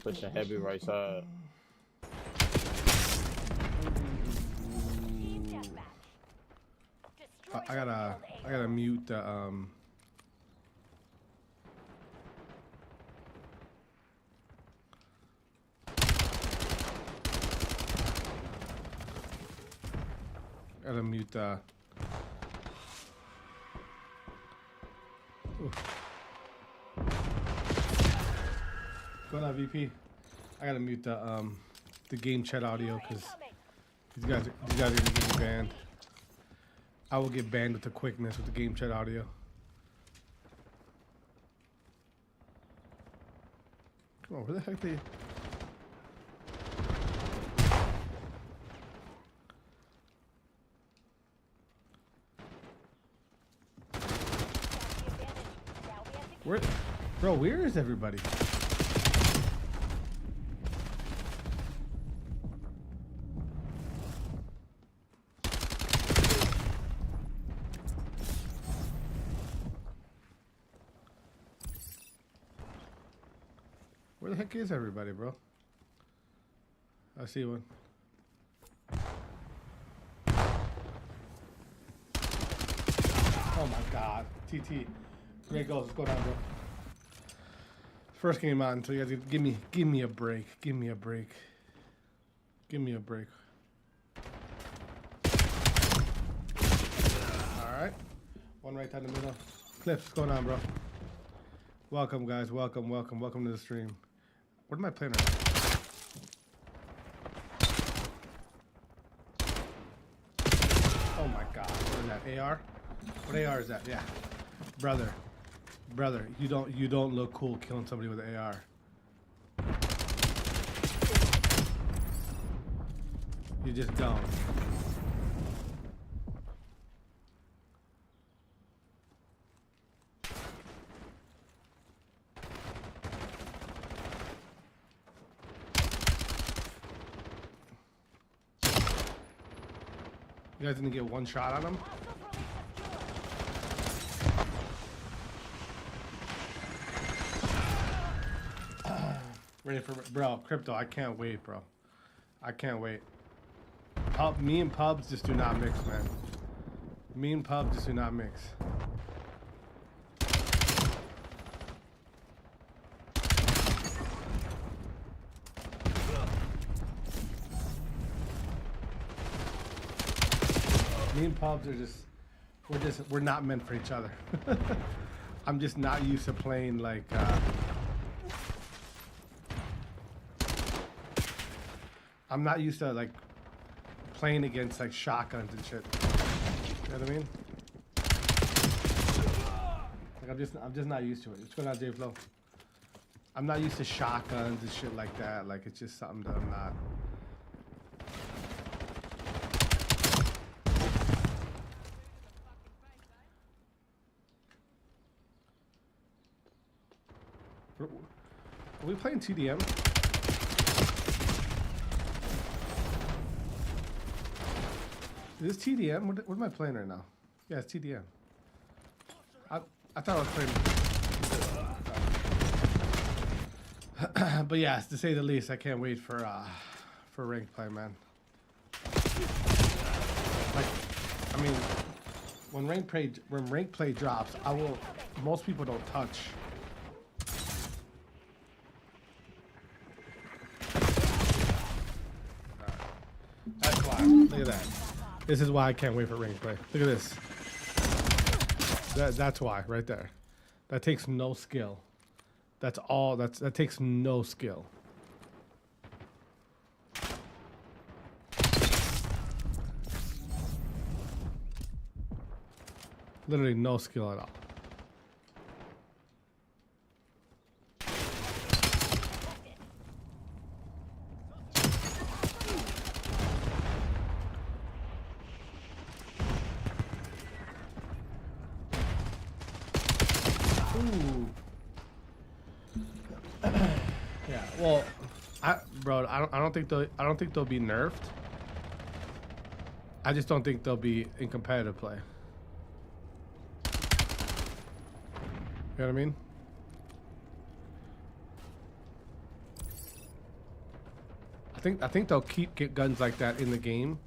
Pushing heavy right side. I gotta mute the gotta mute the Going on VP. I gotta mute the game chat audio because these guys are gonna get me banned. I will get banned with the quickness with the game chat audio. Come on, where the heck they? Where, bro? Where is everybody? Where the heck is everybody, bro? I see one. Oh my God, TT. Great goals. Let's go down, bro. First game on, so you guys give me a break. Give me a break. Give me a break. All right. One right down the middle. Clips, what's going on, bro? Welcome, guys. Welcome, welcome, welcome to the stream. What am I playing right now? Oh my God. What is that? AR? What AR is that? Yeah. Brother, you don't look cool killing somebody with an AR. You just don't. You guys didn't get one shot on him? Ready for bro, Crypto, I can't wait, bro. I can't wait. Me and pubs just do not mix, man. Me and pubs just do not mix. Me and pubs are we're not meant for each other. I'm just not used to playing like I'm not used to like playing against like shotguns and shit. You know what I mean? Like I'm just not used to it. What's going on, J Flow? I'm not used to shotguns and shit like that. Like it's just something that I'm not. Are we playing TDM? Is this TDM? What am I playing right now? Yeah, it's TDM. I thought I was playing. But yeah, to say the least, I can't wait for ranked play, man. Like, I mean, when ranked play drops, most people don't touch. That's why. Look at that. This is why I can't wait for ranked play. Look at this. That's why, right there. That takes no skill. That's all. That takes no skill. Literally no skill at all. Well, bro, I don't think they'll be nerfed. I just don't think they'll be in competitive play. You know what I mean? I think they'll get guns like that in the game.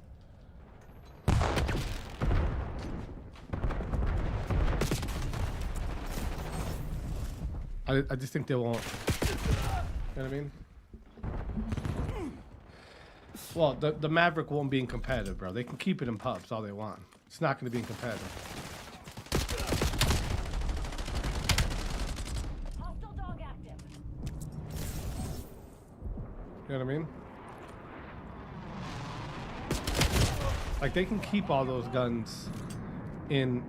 I just think they won't. You know what I mean? Well, the Maverick won't be in competitive, bro. They can keep it in pubs all they want. It's not going to be in competitive. Hostile dog active. You know what I mean? Like they can keep all those guns in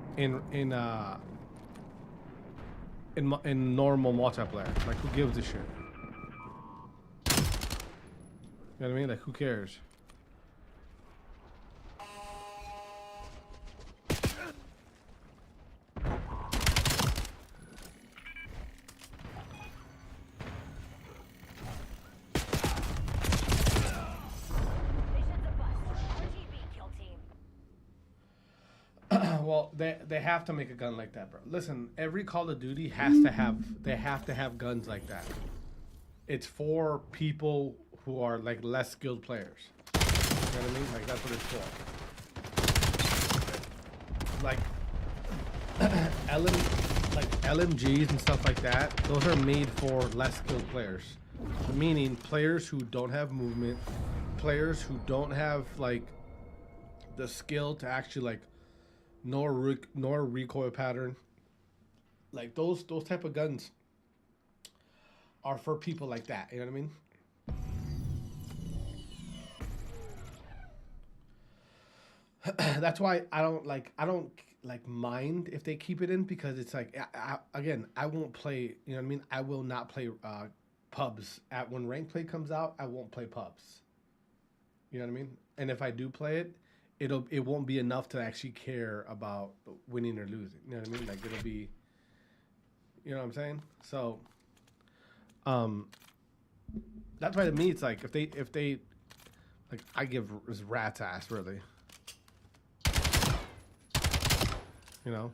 normal multiplayer. Like who gives a shit? You know what I mean? Like who cares? Well, they have to make a gun like that, bro. Listen, every Call of Duty has to have guns like that. It's for people who are like less skilled players. You know what I mean? Like that's what it's for. Like LMGs and stuff like that. Those are made for less skilled players. Meaning players who don't have movement, players who don't have like the skill to actually like nor recoil pattern. Like those type of guns are for people like that. You know what I mean? That's why I don't mind if they keep it in, because it's like again, I won't play. You know what I mean? I will not play pubs when rank play comes out. I won't play pubs. You know what I mean? And if I do play it, it won't be enough to actually care about winning or losing. You know what I mean? Like it'll be, you know what I'm saying? So, that's why to me it's like if they like I give this rat's ass really. You know,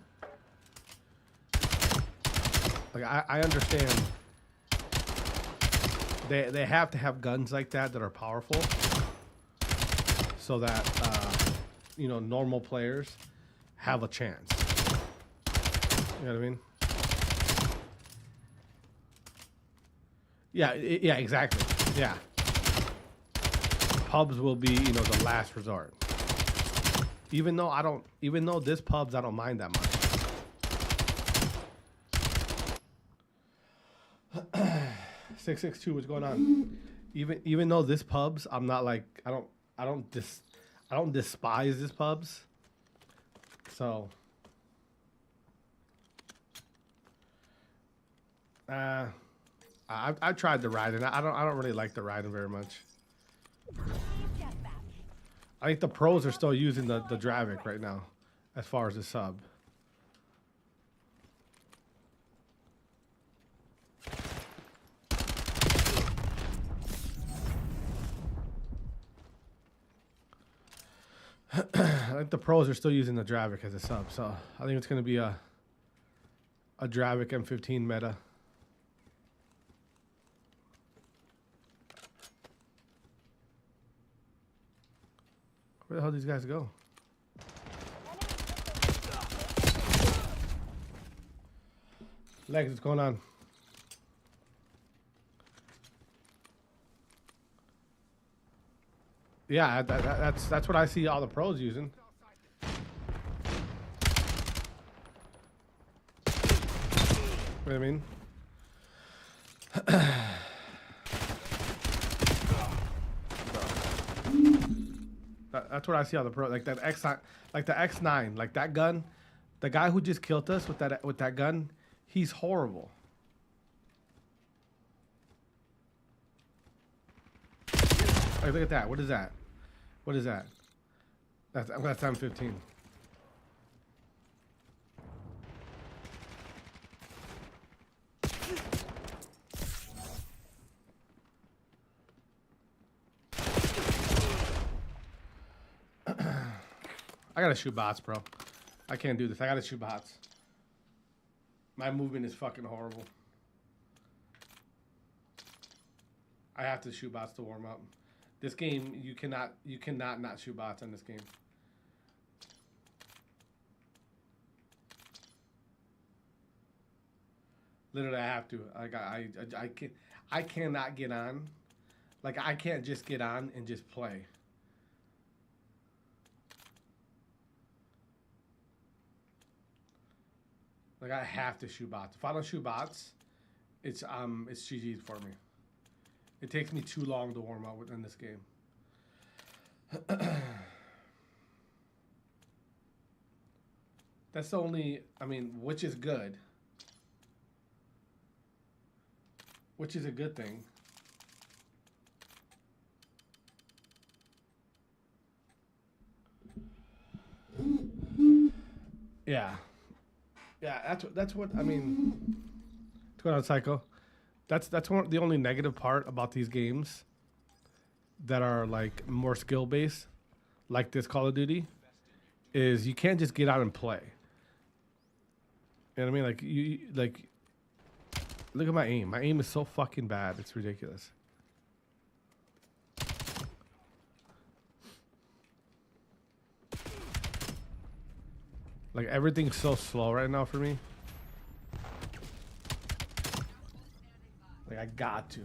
like I understand they have to have guns like that are powerful, so that you know, normal players have a chance. You know what I mean? Yeah, yeah, exactly. Yeah, pubs will be, you know, the last resort. Even though this pubs, I don't mind that much. 662, what's going on? Even though this pubs, I'm not like, I don't despise this pubs. So I've tried the ride, and I don't really like the riding very much. I think the pros are still using the Drazah right now, as far as the sub. I think the pros are still using the Drazah as a sub, so I think it's going to be a Drazah M15 meta. Where the hell did these guys go? Legs, what's going on? Yeah, that's what I see all the pros using. You know what I mean? That's what I see all the pros, like that X9, like the X9, like that gun. The guy who just killed us with that gun, he's horrible. Hey, look at that. What is that? What is that? That's M15. I gotta shoot bots, bro. I can't do this. I gotta shoot bots. My movement is fucking horrible. I have to shoot bots to warm up. This game, you cannot not shoot bots in this game. Literally, I have to. Like I cannot get on. Like I can't just get on and just play. Like I have to shoot bots. If I don't shoot bots, it's GG's for me. It takes me too long to warm up within this game. That's the only, I mean, which is good. Which is a good thing. Yeah. Yeah, that's what I mean. What's going on, Psycho? That's the only negative part about these games that are like more skill based, like this Call of Duty, is you can't just get out and play. You know what I mean? Like you look at my aim. My aim is so fucking bad. It's ridiculous. Like everything's so slow right now for me. Like I got to.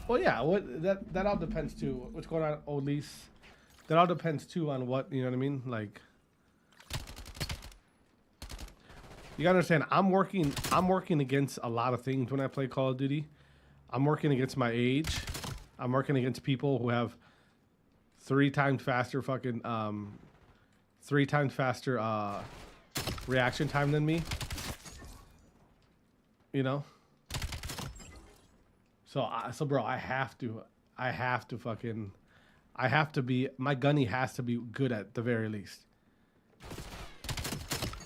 Well, yeah. What that all depends too. What's going on, Odlis? That all depends too on what, you know what I mean. Like you gotta understand. I'm working against a lot of things when I play Call of Duty. I'm working against my age. I'm working against people who have 3 times faster fucking 3 times faster reaction time than me. You know? So bro, I have to be, my gunny has to be good at the very least.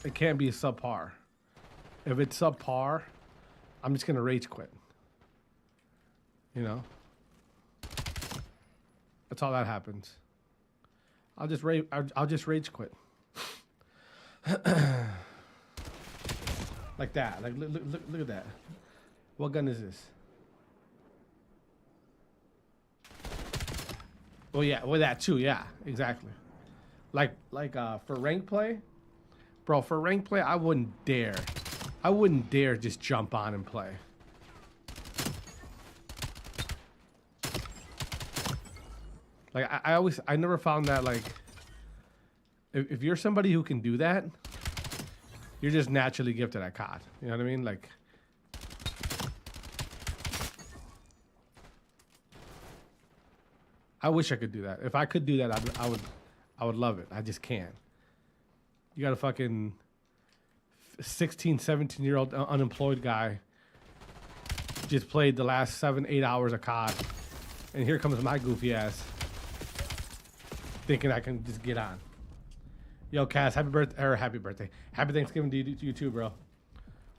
It can't be subpar. If it's subpar, I'm just gonna rage quit. You know? That's all that happens. I'll just rage quit. Like that. Like look at that. What gun is this? Oh yeah, well that too. Yeah, exactly. Like for rank play, bro. For rank play, I wouldn't dare just jump on and play. Like I never found that, like if you're somebody who can do that, you're just naturally gifted at COD. You know what I mean? Like I wish I could do that. If I could do that, I would love it. I just can't. You got a fucking 16, 17-year-old unemployed guy just played the last 7-8 hours of COD, and here comes my goofy ass thinking I can just get on. Yo, Cass, happy birthday. Happy Thanksgiving to you too, bro.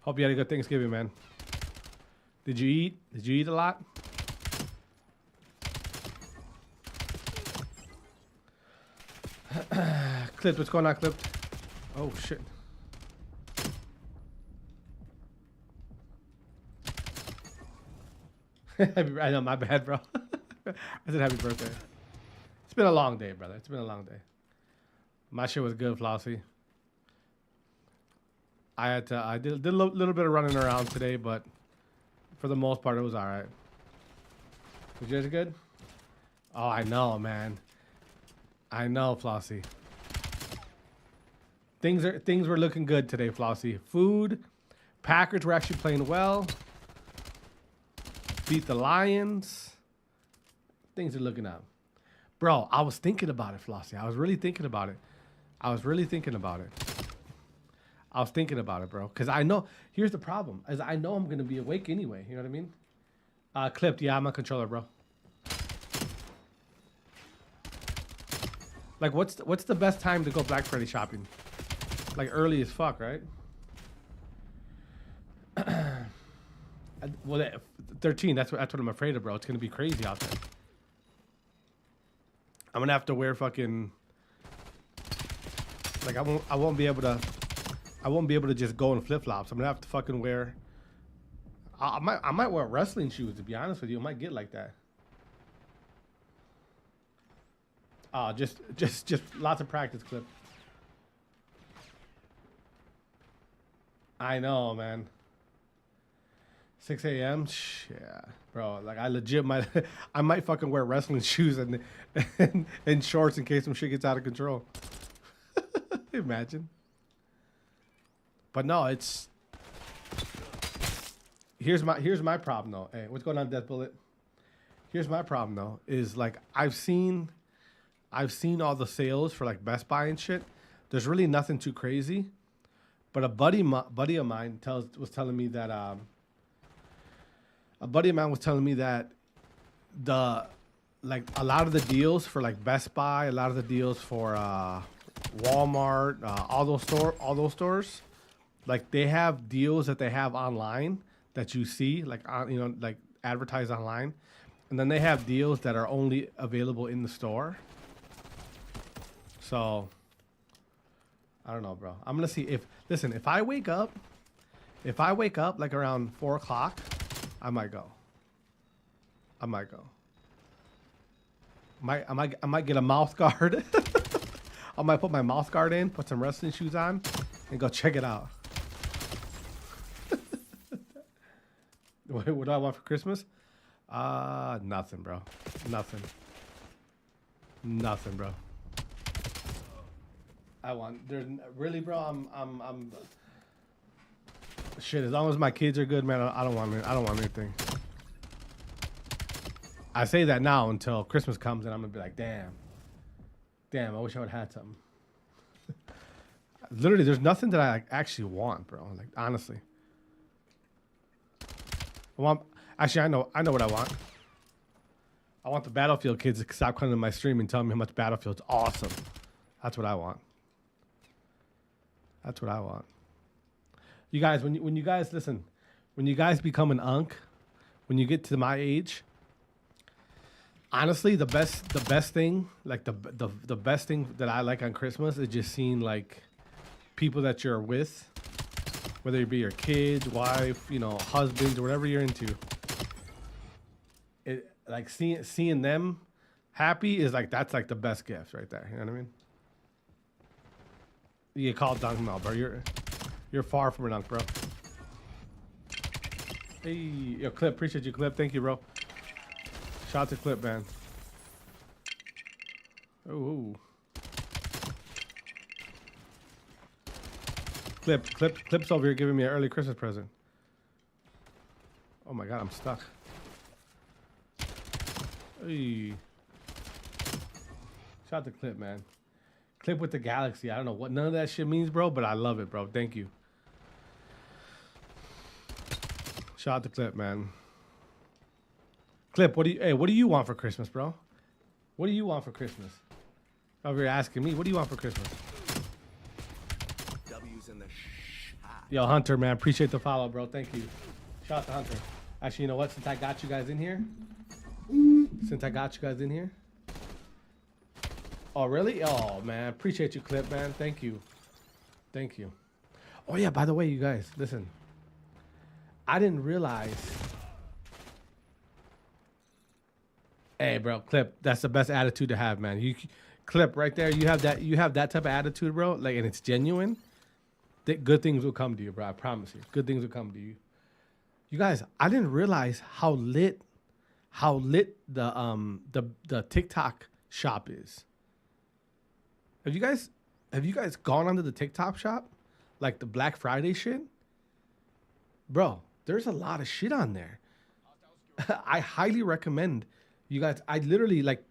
Hope you had a good Thanksgiving, man. Did you eat? Did you eat a lot? Clipped, what's going on, Clipped? Oh, shit. I know, my bad, bro. I said happy birthday. It's been a long day, brother. It's been a long day. My shit was good, Flossie. I did a little bit of running around today, but for the most part, it was all right. Was yours good? Oh, I know, man. I know, Flossie. Things were looking good today, Flossie. Food, Packers were actually playing well. Beat the Lions. Things are looking up. Bro, I was thinking about it, Flossie. I was really thinking about it. I was thinking about it, bro. Because I know, here's the problem, is I know I'm going to be awake anyway. You know what I mean? Clipped, yeah, I'm a controller, bro. Like, what's the best time to go Black Friday shopping? Like, early as fuck, right? Well, 13, that's what I'm afraid of, bro. It's going to be crazy out there. I'm gonna have to wear fucking like I won't be able to just go in flip flops. I'm gonna have to fucking wear. I might wear wrestling shoes, to be honest with you. I might get like that. Just lots of practice clip. I know, man. 6 a.m. Yeah, bro. Like I legit might, I might fucking wear wrestling shoes and shorts in case some shit gets out of control. Imagine. But no, it's. Here's my problem though. Hey, what's going on, Death Bullet? Here's my problem though. Is like I've seen all the sales for like Best Buy and shit. There's really nothing too crazy. But a buddy of mine was telling me that the like a lot of the deals for like Best Buy, a lot of the deals for Walmart, all those stores, like they have deals that they have online that you see like on like advertised online, and then they have deals that are only available in the store. So I don't know, bro. I'm gonna see if I wake up like around 4 o'clock, I might go. I might get a mouth guard. I might put my mouth guard in, put some wrestling shoes on, and go check it out. What do I want for Christmas? Nothing, bro. Nothing, bro. There's really, bro. I'm. Shit. As long as my kids are good, man. I don't want anything. I say that now until Christmas comes, and I'm gonna be like, damn. I wish I would have had something. Literally, there's nothing that I like, actually want, bro. Like honestly, Actually, I know what I want. I want the Battlefield kids to stop coming to my stream and telling me how much Battlefield's awesome. That's what I want. You guys, when you guys listen, when you guys become an unk, when you get to my age, honestly, the best thing, like the best thing that I like on Christmas is just seeing like people that you're with, whether it be your kids, wife, husbands, or whatever you're into. It like seeing them happy is like that's like the best gift right there. You know what I mean? You get called dunk now, bro. You're far from a dunk, bro. Hey, yo, Clip, appreciate you, Clip. Thank you, bro. Shout out to Clip, man. Ooh. Clip's over here giving me an early Christmas present. Oh my god, I'm stuck. Hey. Shout out to Clip, man. Clip with the galaxy. I don't know what none of that shit means, bro, but I love it, bro. Thank you. Shout out to Clip, man. Clip, what do you want for Christmas, bro? What do you want for Christmas? Over here asking me, what do you want for Christmas? W's in the shot. Yo, Hunter, man, appreciate the follow, bro. Thank you. Shout out to Hunter. Actually, you know what? Since I got you guys in here. Oh, really? Oh, man. Appreciate you, Clip, man. Thank you. Oh, yeah, by the way, you guys, listen. I didn't realize. Hey, bro, Clip, that's the best attitude to have, man. Clip, right there, you have that type of attitude, bro, like, and it's genuine. Good things will come to you, bro. I promise you. Good things will come to you. You guys, I didn't realize how lit the TikTok shop is. Have you guys gone onto the TikTok shop? Like the Black Friday shit? Bro, there's a lot of shit on there. I highly recommend you guys. I literally, like,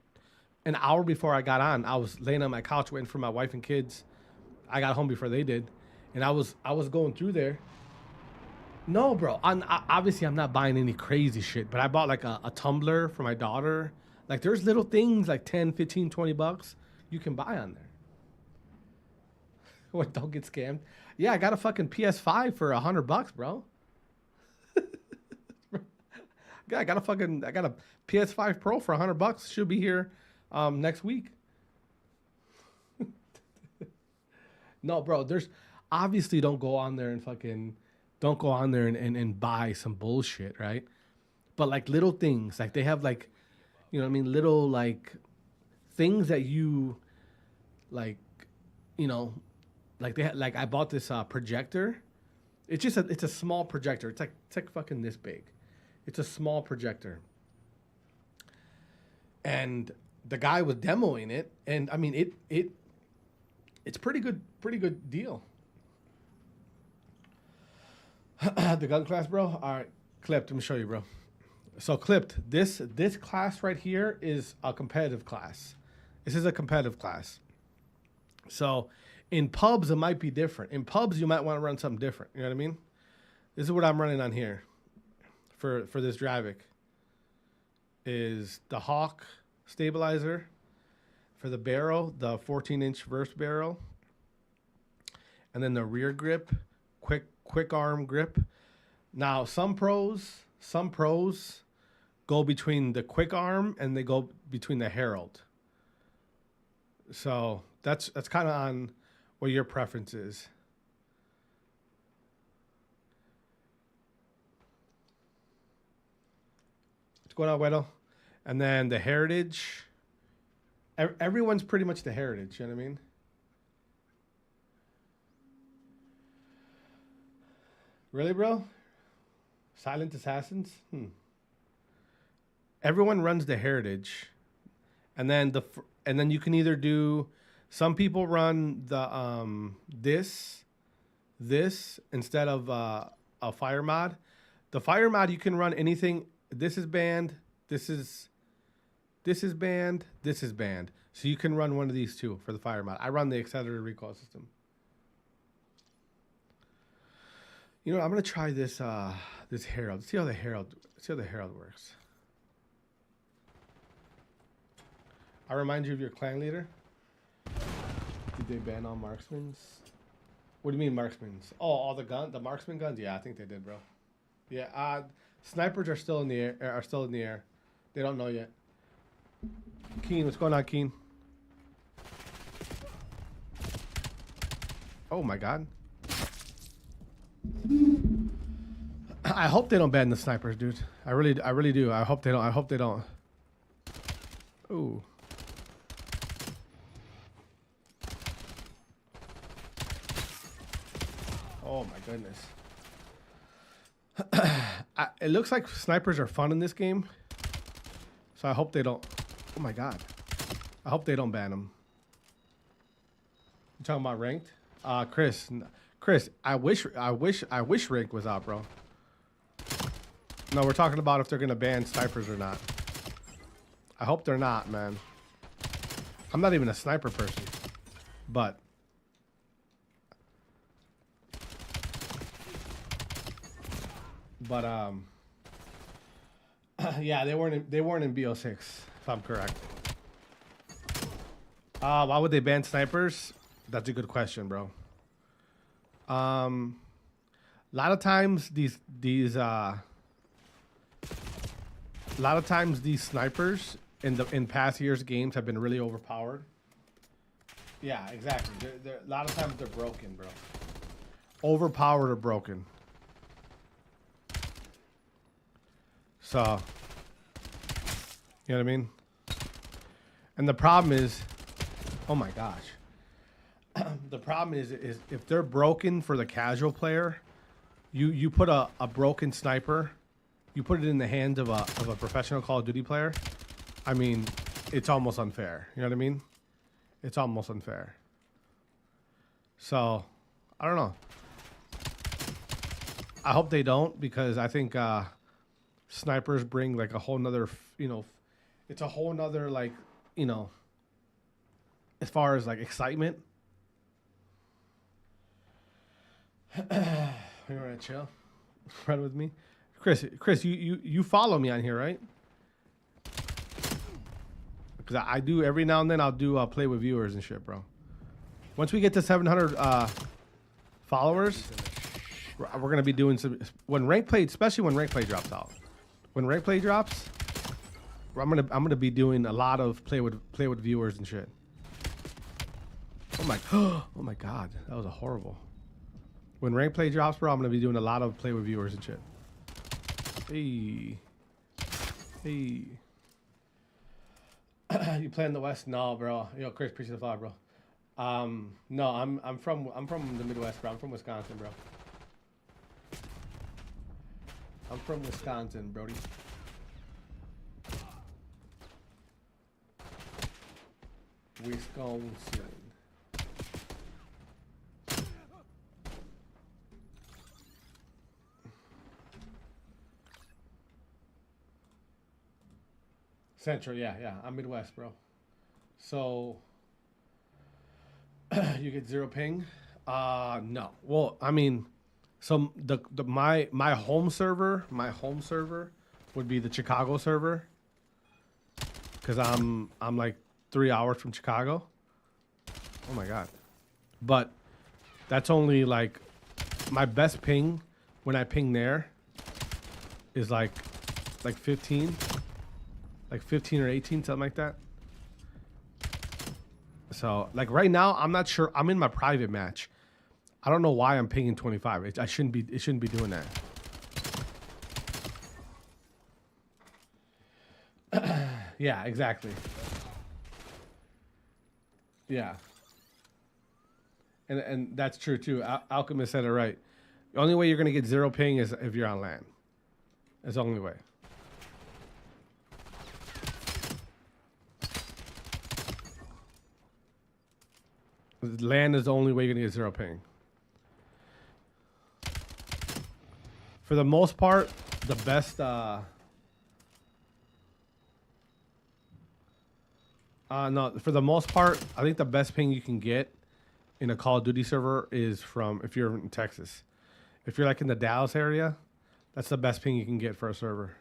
an hour before I got on, I was laying on my couch waiting for my wife and kids. I got home before they did. And I was going through there. No, bro. Obviously, I'm not buying any crazy shit, but I bought like a tumbler for my daughter. Like, there's little things like 10, 15, 20 bucks you can buy on there. What, don't get scammed? Yeah, I got a fucking PS5 for $100, bro. Yeah, I got a PS5 Pro for $100. Should be here next week. No, bro. There's obviously don't go on there and buy some bullshit, right? But like little things, like they have like, you know what I mean, little like things that you like, you know, like they had, like I bought this projector. It's just it's a small projector. It's like fucking this big. It's a small projector. And the guy was demoing it, and I mean it's pretty good deal. The gun class, bro. All right, Clipped. Let me show you, bro. So Clipped. This class right here is a competitive class. This is a competitive class. So in pubs it might be different. In pubs you might want to run something different. You know what I mean? This is what I'm running on here for this Dravik. Is the Hawk stabilizer for the barrel, the 14-inch verse barrel, and then the rear grip, quick arm grip. Now some pros go between the quick arm and they go between the Herald. So that's kind of on what your preference is. What's going on, Weddle? And then the Heritage. Everyone's pretty much the Heritage, you know what I mean? Really, bro? Silent Assassins? Everyone runs the Heritage. And then you can either do, some people run the this instead of a fire mod. The fire mod you can run anything. This is banned. This is banned. This is banned. So you can run one of these two for the fire mod. I run the accelerated recoil system. You know, I'm gonna try this this Herald. See how the Herald works. I remind you of your clan leader. Did they ban all marksmans? What do you mean marksmans? Oh, all the marksman guns? Yeah, I think they did, bro. Yeah, snipers are still in the air. They don't know yet. Keen, what's going on, Keen? Oh my god. I hope they don't ban the snipers, dude. I really do. I hope they don't. Ooh. Oh my goodness. It looks like snipers are fun in this game. So I hope they don't. Oh my god. I hope they don't ban them. You talking about ranked? Chris, I wish ranked was out, bro. No, we're talking about if they're gonna ban snipers or not. I hope they're not, man. I'm not even a sniper person, but yeah, they weren't in BO6, if I'm correct. Why would they ban snipers? That's a good question, bro. A lot of times these snipers in past years' games have been really overpowered. Yeah, exactly. A lot of times they're broken, bro. Overpowered or broken. So, you know what I mean? And the problem is, oh my gosh. The problem is if they're broken for the casual player, you put a broken sniper, you put it in the hands of a professional Call of Duty player. I mean, it's almost unfair. You know what I mean? It's almost unfair. So, I don't know. I hope they don't, because I think snipers bring like a whole nother, you know, it's a whole nother, like, you know, as far as like excitement. You want to chill? Run with me? Chris, you follow me on here, right? Because I do every now and then. I'll do play with viewers and shit, bro. Once we get to 700 followers, we're gonna be doing some, when rank play, especially when rank play drops out. When rank play drops, I'm gonna be doing a lot of play with viewers and shit. Oh my oh my god, that was a horrible. When rank play drops, bro, I'm gonna be doing a lot of play with viewers and shit. Hey. Hey. You play in the West? No, bro. Yo, Chris, appreciate the follow, bro. No, I'm from the Midwest, bro. I'm from Wisconsin, bro. I'm from Wisconsin, Brody. Wisconsin. Central, yeah. I'm Midwest, bro. So you get 0 ping? No. Well, I mean, so my home server would be the Chicago server, because I'm like 3 hours from Chicago. Oh my god. But that's only like my best ping when I ping there is like 15. Like 15 or 18, something like that. So, like right now, I'm not sure. I'm in my private match. I don't know why I'm pinging 25. It shouldn't be doing that. Yeah, exactly. Yeah. And that's true too. Alchemist said it right. The only way you're gonna get 0 ping is if you're on LAN. That's the only way. LAN is the only way you're gonna get 0 ping. For the most part, the best no, for the most part, I think the best ping you can get in a Call of Duty server is from if you're in Texas. If you're like in the Dallas area, that's the best ping you can get for a server.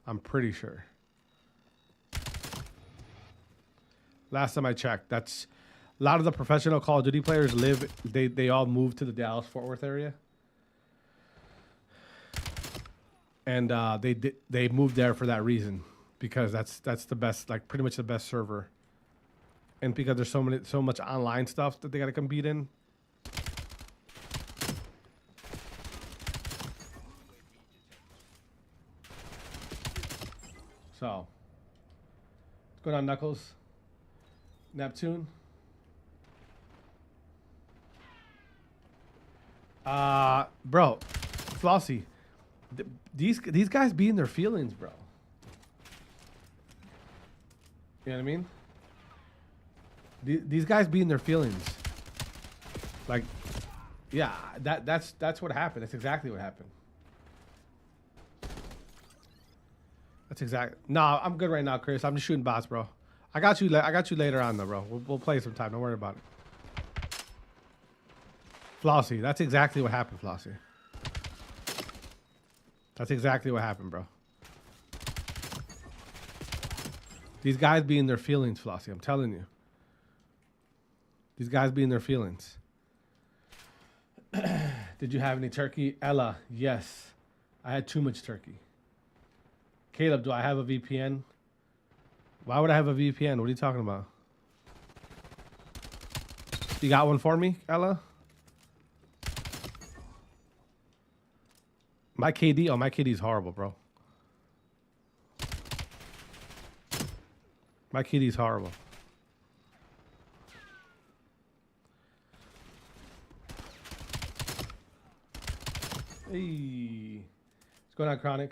I'm pretty sure. Last time I checked, that's a lot of the professional Call of Duty players live. They all moved to the Dallas Fort Worth area, and they moved there for that reason, because that's the best, like pretty much the best server, and because there's so much online stuff that they got to compete in. So, what's going on, Knuckles? Neptune. Bro, Flossie, these guys be in their feelings, bro. You know what I mean? These guys be in their feelings. Like, yeah, that's what happened. That's exactly what happened. That's exactly. No, I'm good right now, Chris. I'm just shooting bots, bro. I got you later on, though, bro. We'll play sometime. Don't worry about it. Flossie, that's exactly what happened, Flossie. That's exactly what happened, bro. These guys be in their feelings, Flossie. I'm telling you. These guys be in their feelings. Did you have any turkey? Ella, yes. I had too much turkey. Caleb, do I have a VPN? Why would I have a VPN? What are you talking about? You got one for me, Ella? My KD? Oh, my KD is horrible, bro. My KD is horrible. Hey. What's going on, Chronic?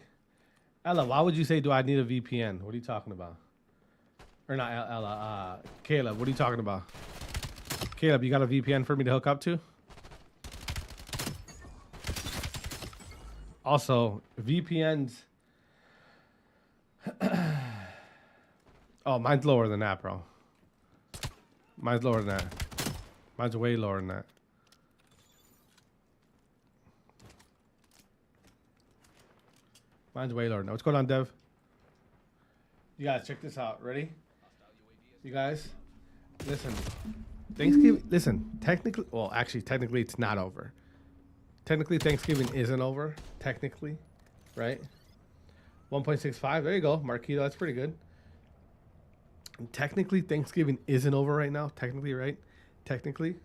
Ella, why would you say, do I need a VPN? What are you talking about? Or not Ella, Caleb, what are you talking about? Caleb, you got a VPN for me to hook up to? Also, VPNs. Oh, mine's lower than that, bro. Mine's lower than that. Mine's way lower than that. Mine's way lower than that. What's going on, Dev? You guys, check this out. Ready? You guys, listen. Thanksgiving, listen. Technically, well, actually, technically, it's not over. Technically, Thanksgiving isn't over. Technically, right? 1.65. There you go, Marquito. That's pretty good. Technically, Thanksgiving isn't over right now. Technically, right? Technically.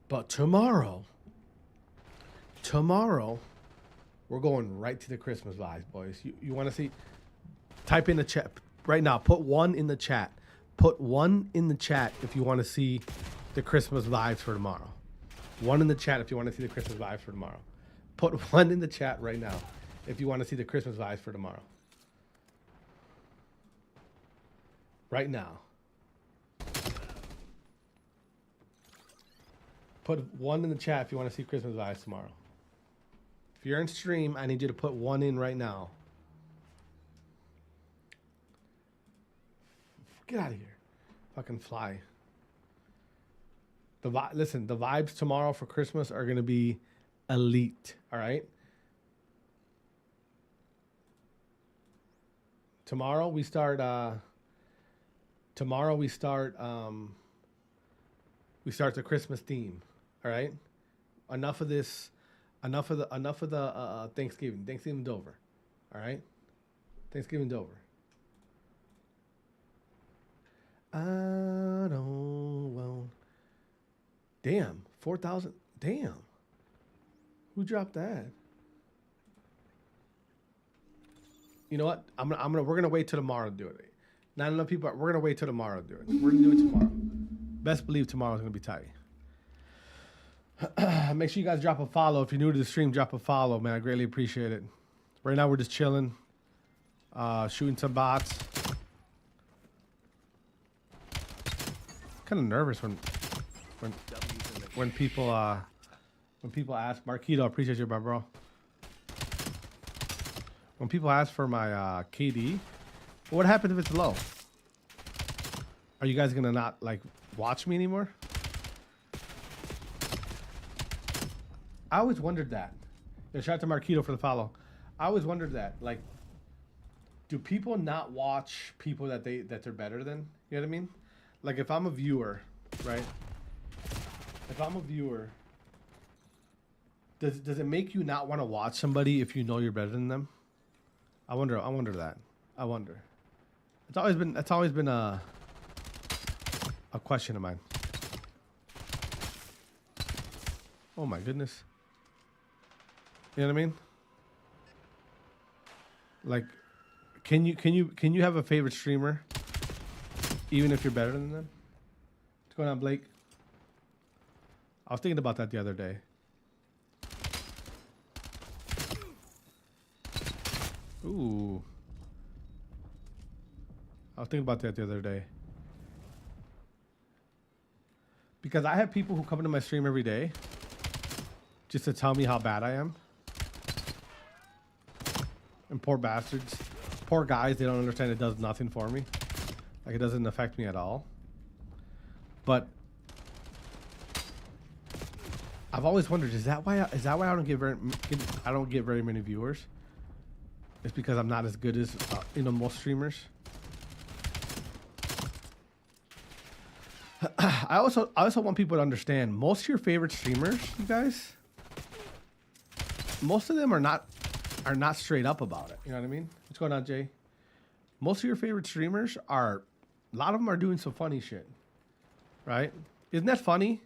But tomorrow, we're going right to the Christmas vibes, boys. You want to see? Type in the chat right now. Put 1 in the chat. Put 1 in the chat if you want to see the Christmas vibes for tomorrow. 1 in the chat if you want to see the Christmas vibes for tomorrow. Put 1 in the chat right now if you want to see the Christmas vibes for tomorrow. Right now. Put 1 in the chat if you want to see Christmas vibes tomorrow. If you're in stream, I need you to put 1 in right now. Get out of here. Fucking fly. Listen, the vibes tomorrow for Christmas are going to be elite. All right? Tomorrow we start the Christmas theme. All right? Enough of this. Enough of the Thanksgiving. Thanksgiving's over. All right? Thanksgiving's over. I don't want. Damn, 4,000. Damn. Who dropped that? You know what? We're gonna wait till tomorrow to do it. Not enough people. We're gonna wait till tomorrow to do it. We're gonna do it tomorrow. Best believe tomorrow's gonna be tight. Make sure you guys drop a follow. If you're new to the stream, drop a follow, man. I greatly appreciate it. Right now we're just chilling, shooting some bots. Kind of nervous when people ask. Marquito, appreciate you, bro. When people ask for my KD, what happens if it's low? Are you guys gonna not like watch me anymore? I always wondered that. Yeah, shout out to Marquito for the follow. I always wondered that. Like, do people not watch people that they're better than? You know what I mean? Like, if I'm a viewer, right? If I'm a viewer, does it make you not want to watch somebody if you know you're better than them? I wonder that. I wonder. It's always been a question of mine. Oh my goodness. You know what I mean? Like, can you have a favorite streamer even if you're better than them? What's going on, Blake? I was thinking about that the other day. Ooh. I was thinking about that the other day. Because I have people who come into my stream every day just to tell me how bad I am. And poor bastards. Poor guys, they don't understand it does nothing for me. Like, it doesn't affect me at all. But I've always wondered, is that why I don't get very many viewers? It's because I'm not as good as most streamers. I also want people to understand, most of your favorite streamers, you guys, most of them are not straight up about it. You know what I mean? What's going on, Jay? Most of your favorite streamers a lot of them are doing some funny shit, right? Isn't that funny?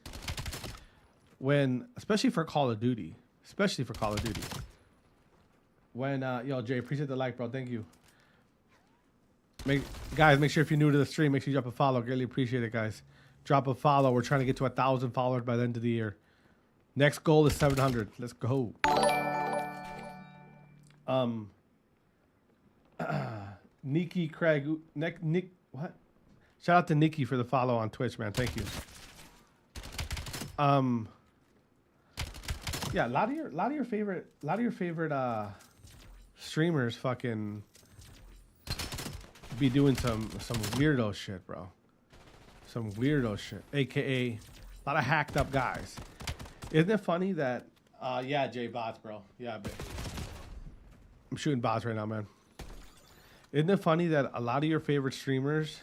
When, especially for Call of Duty, when yo, Jay, appreciate the like, bro. Thank you. Guys, make sure if you're new to the stream, make sure you drop a follow. Greatly appreciate it, guys. Drop a follow. We're trying to get to 1,000 followers by the end of the year. Next goal is 700. Let's go. Nikki Craig, Nick, what? Shout out to Nikki for the follow on Twitch, man. Thank you. Yeah, a lot of your favorite streamers fucking be doing some weirdo shit, bro. Some weirdo shit, aka a lot of hacked up guys. Isn't it funny that yeah, Jay, bots, bro. Yeah, I'm shooting bots right now, man. Isn't it funny that a lot of your favorite streamers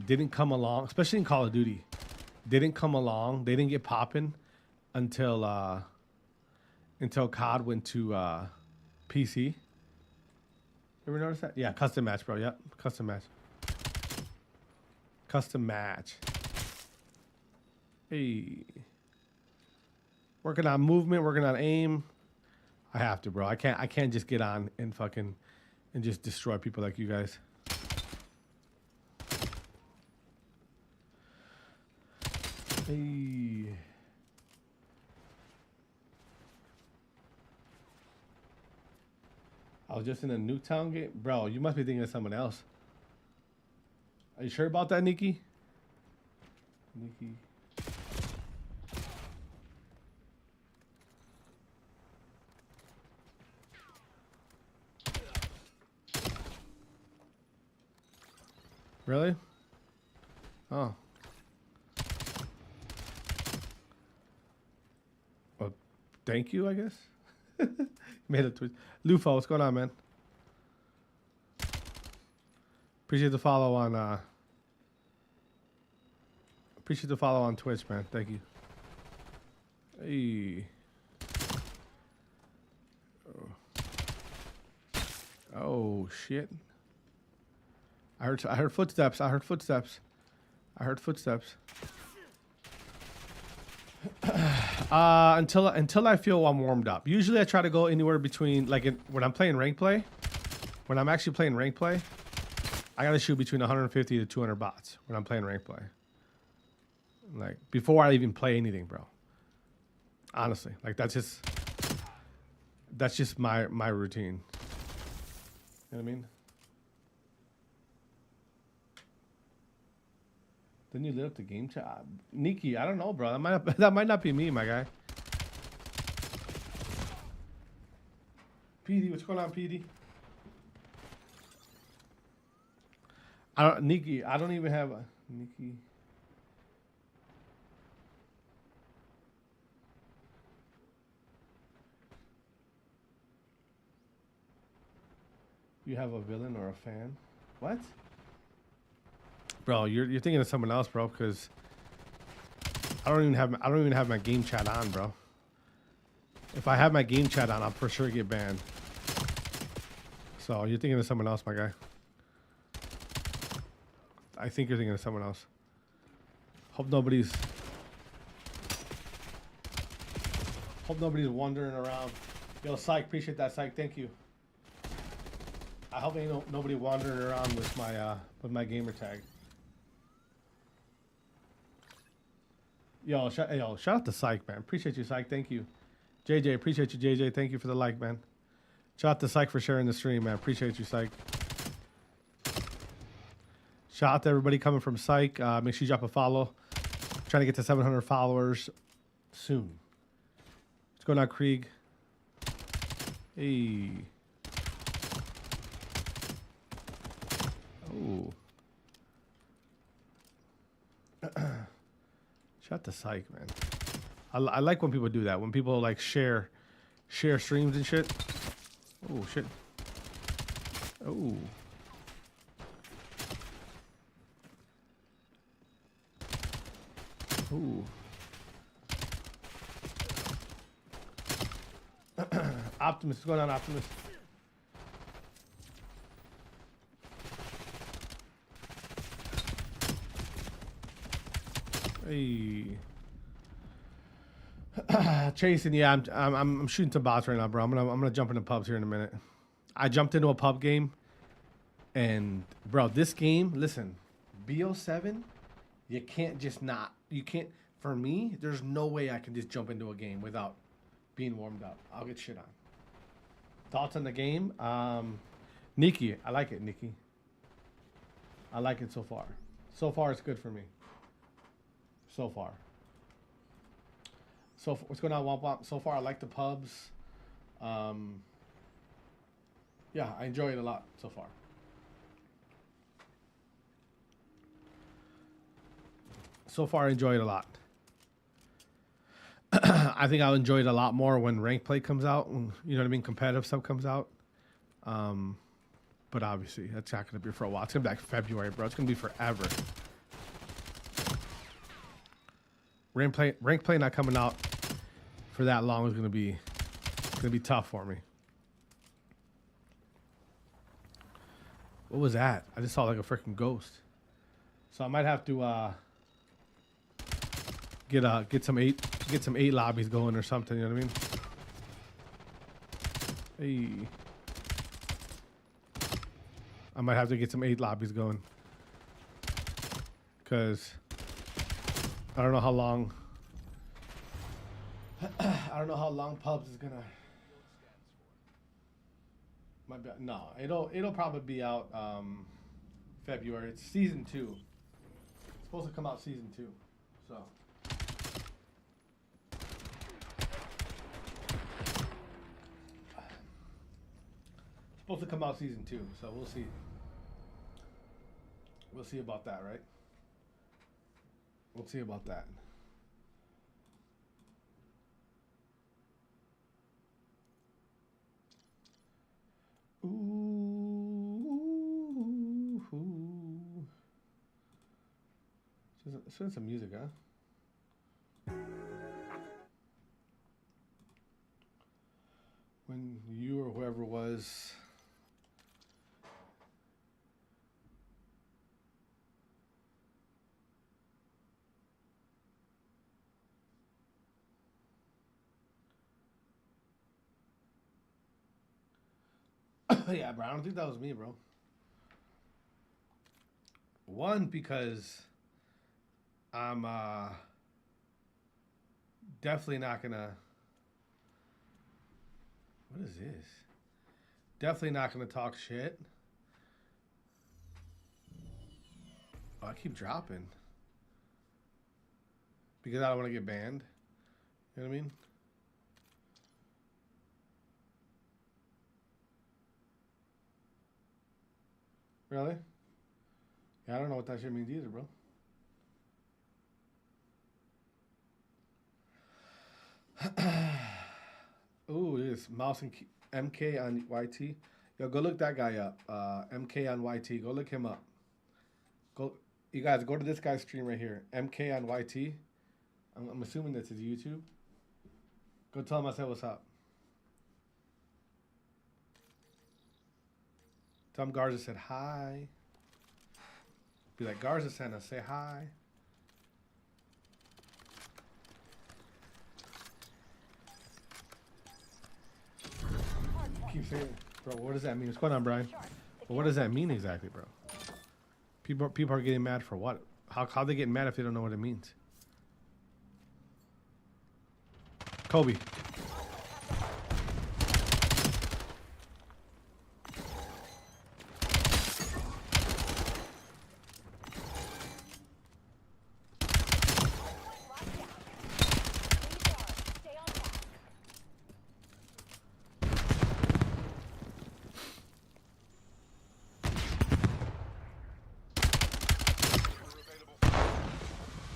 didn't come along, especially in Call of Duty, didn't come along, they didn't get popping until COD went to PC. ever notice that? Yeah, custom match, bro. Yep, custom match. Custom match. Hey. Working on movement, working on aim. I have to, bro. I can't just get on and fucking and just destroy people like you guys. Hey. I was just in a Nuketown game. Bro, you must be thinking of someone else. Are you sure about that, Nikki? Nikki. Really? Oh. Well, thank you, I guess. Made a twitch. Lufo, what's going on, man? Appreciate the follow on Twitch, man. Thank you. Hey. Oh shit. I heard footsteps. I heard footsteps. Until I feel I'm warmed up. Usually I try to go anywhere between, like, when I'm playing rank play. When I'm actually playing rank play, I gotta shoot between 150 to 200 bots when I'm playing rank play. Like, before I even play anything, bro. Honestly, like, that's just my routine. You know what I mean? Then you lit up the game chat. Nikki, I don't know, bro. That might not be me, my guy. PD, what's going on, PD? Nikki, I don't even have a Nikki. You have a villain or a fan? What? Bro, you're thinking of someone else, bro, because I don't even have my game chat on, bro. If I have my game chat on, I'll for sure get banned. So you're thinking of someone else, my guy. I think you're thinking of someone else. Hope nobody's wandering around. Yo, Psych, appreciate that, Psych. Thank you. I hope ain't nobody wandering around with my gamer tag. Yo, shout out to Psych, man. Appreciate you, Psych. Thank you. JJ, appreciate you, JJ. Thank you for the like, man. Shout out to Psych for sharing the stream, man. Appreciate you, Psych. Shout out to everybody coming from Psych. Make sure you drop a follow. Trying to get to 700 followers soon. What's going on, Krieg? Hey. Oh. Shout out to Psych, man. I like when people do that. When people like share streams and shit. Oh shit. Oh. Ooh. Optimus, what's going on, Optimus? Hey. Chasing, yeah, I'm shooting some bots right now, bro. I'm gonna jump into pubs here in a minute. I jumped into a pub game, and bro, this game, listen, BO7, you can't just not. You can't. For me, there's no way I can just jump into a game without being warmed up. I'll get shit on. Thoughts on the game? Nikki, I like it, Nikki. I like it so far. So far, it's good for me. So far. So what's going on, Womp Womp? So far, I like the pubs. Yeah, I enjoy it a lot so far. So far, I enjoy it a lot. I think I'll enjoy it a lot more when rank play comes out. When, you know what I mean? Competitive stuff comes out. But obviously, that's not going to be for a while. It's going to be like February, bro. It's going to be forever. Rank play not coming out for that long is going to be tough for me. What was that? I just saw like a freaking ghost. So I might have to get some eight lobbies going or something. You know what I mean? Hey. I might have to get some 8 lobbies going. Cause I don't know how long Pubs is gonna. Might be, no, it'll probably be out February. It's season 2. It's supposed to come out season 2. So supposed to come out season 2, so we'll see. We'll see about that, right? We'll see about that. Ooh. Spend some music, huh? When you or whoever was yeah, bro, I don't think that was me, bro. One, because I'm definitely not gonna. What is this? Definitely not gonna talk shit. Oh, I keep dropping because I don't want to get banned. You know what I mean? Really? Yeah, I don't know what that shit means either, bro. Ooh, this Mouse and MK on YT. Yo, go look that guy up. MK on YT. Go look him up. Go, you guys, go to this guy's stream right here. MK on YT. I'm assuming that's his YouTube. Go tell him I said what's up. Tell him Garza said hi. Be like, Garza sent us, say hi. Keep saying, bro, what does that mean? What's going on, Brian? Well, what does that mean exactly, bro? People are getting mad for what? How they getting mad if they don't know what it means? Kobe.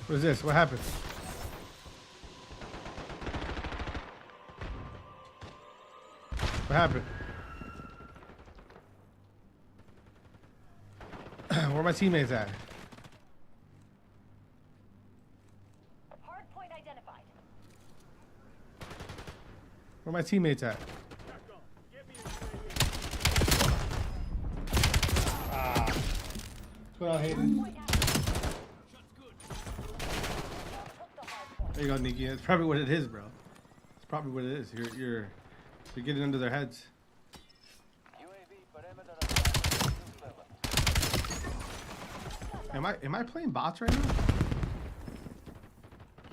What is this? What happened? What happened? Where are my teammates at? Hard point identified. Where are my teammates at? Ah. What's going on, Hayden? There you go, Nikki. That's probably what it is, bro. It's probably what it is. You're getting under their heads. Am I playing bots right now?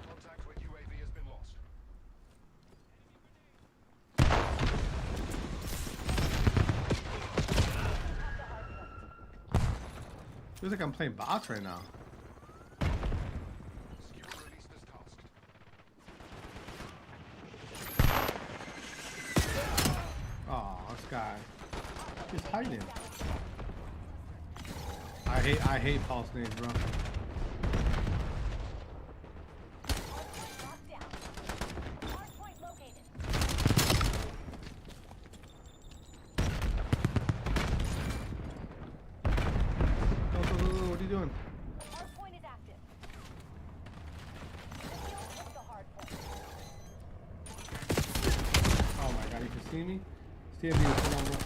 Contact with UAV has been lost. Feels like I'm playing bots right now. Guy, he's hiding. I hate false names, bro. What are you doing? Hardpoint is active. Oh my god, you can see me? Stay up here, come on, bro.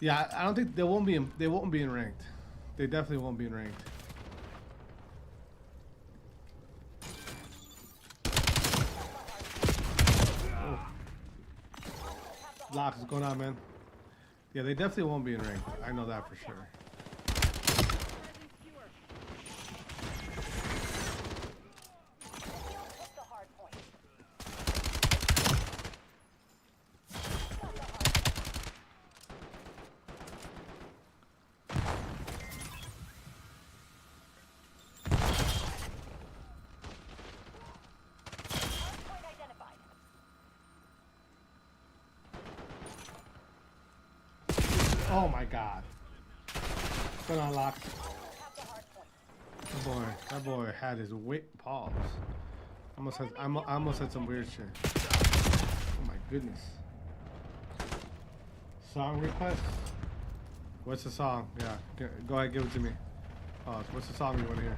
Yeah, I don't think they won't be in. They won't be in ranked. They definitely won't be in ranked. Oh. Locks, what's going on, man? Yeah, they definitely won't be in ranked. I know that for sure. Oh my god. What's going on, Locks? That boy had his weight paws. I almost had some weird shit. Oh my goodness. Song request? What's the song? Yeah, go ahead, give it to me. What's the song you want to hear?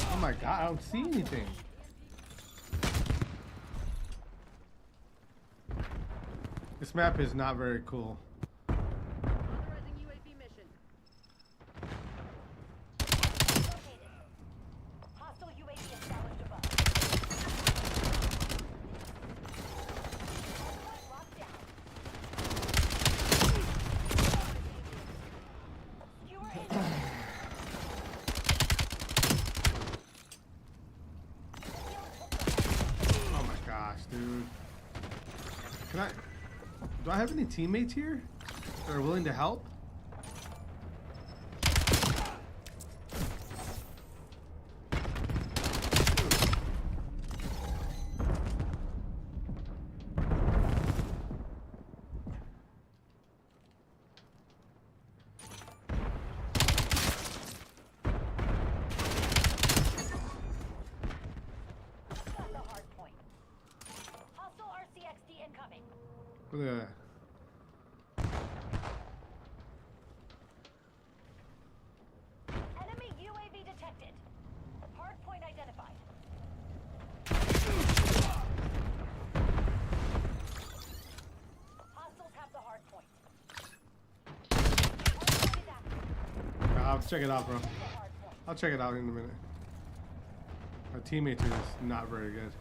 Oh my god, I don't see anything. This map is not very cool. Authorizing UAV mission. Hostile UAV established above. Hardpoint locked down. Skewer in. Oh my gosh, dude. Do I have any teammates here that are willing to help? Got the hard point. Hostile RCXD incoming. Look at that. Enemy UAV detected. Hard point identified. Hostiles have the hard point. Hard point is active. I'll check it out, bro. The hard point. I'll check it out in a minute. My teammates are just not very good.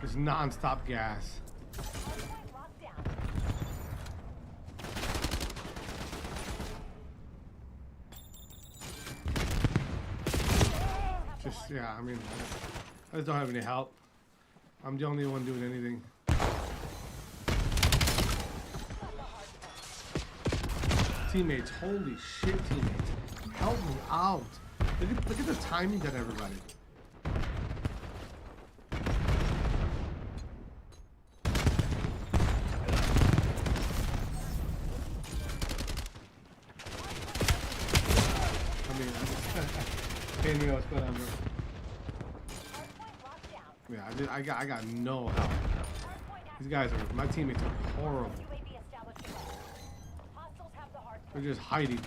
It's non-stop gas. Hard point locked down. Just, yeah, I mean, I just don't have any help. I'm the only one doing anything. Teammates, holy shit, teammates. Help me out. Look at the timing on everybody. I mean, hey, Neo, what's going on, bro? Hard point locked down. Yeah, I got no help. Hard point These guys are, my teammates are horrible. UAV established above. Hostiles have the hard They're point. just hiding.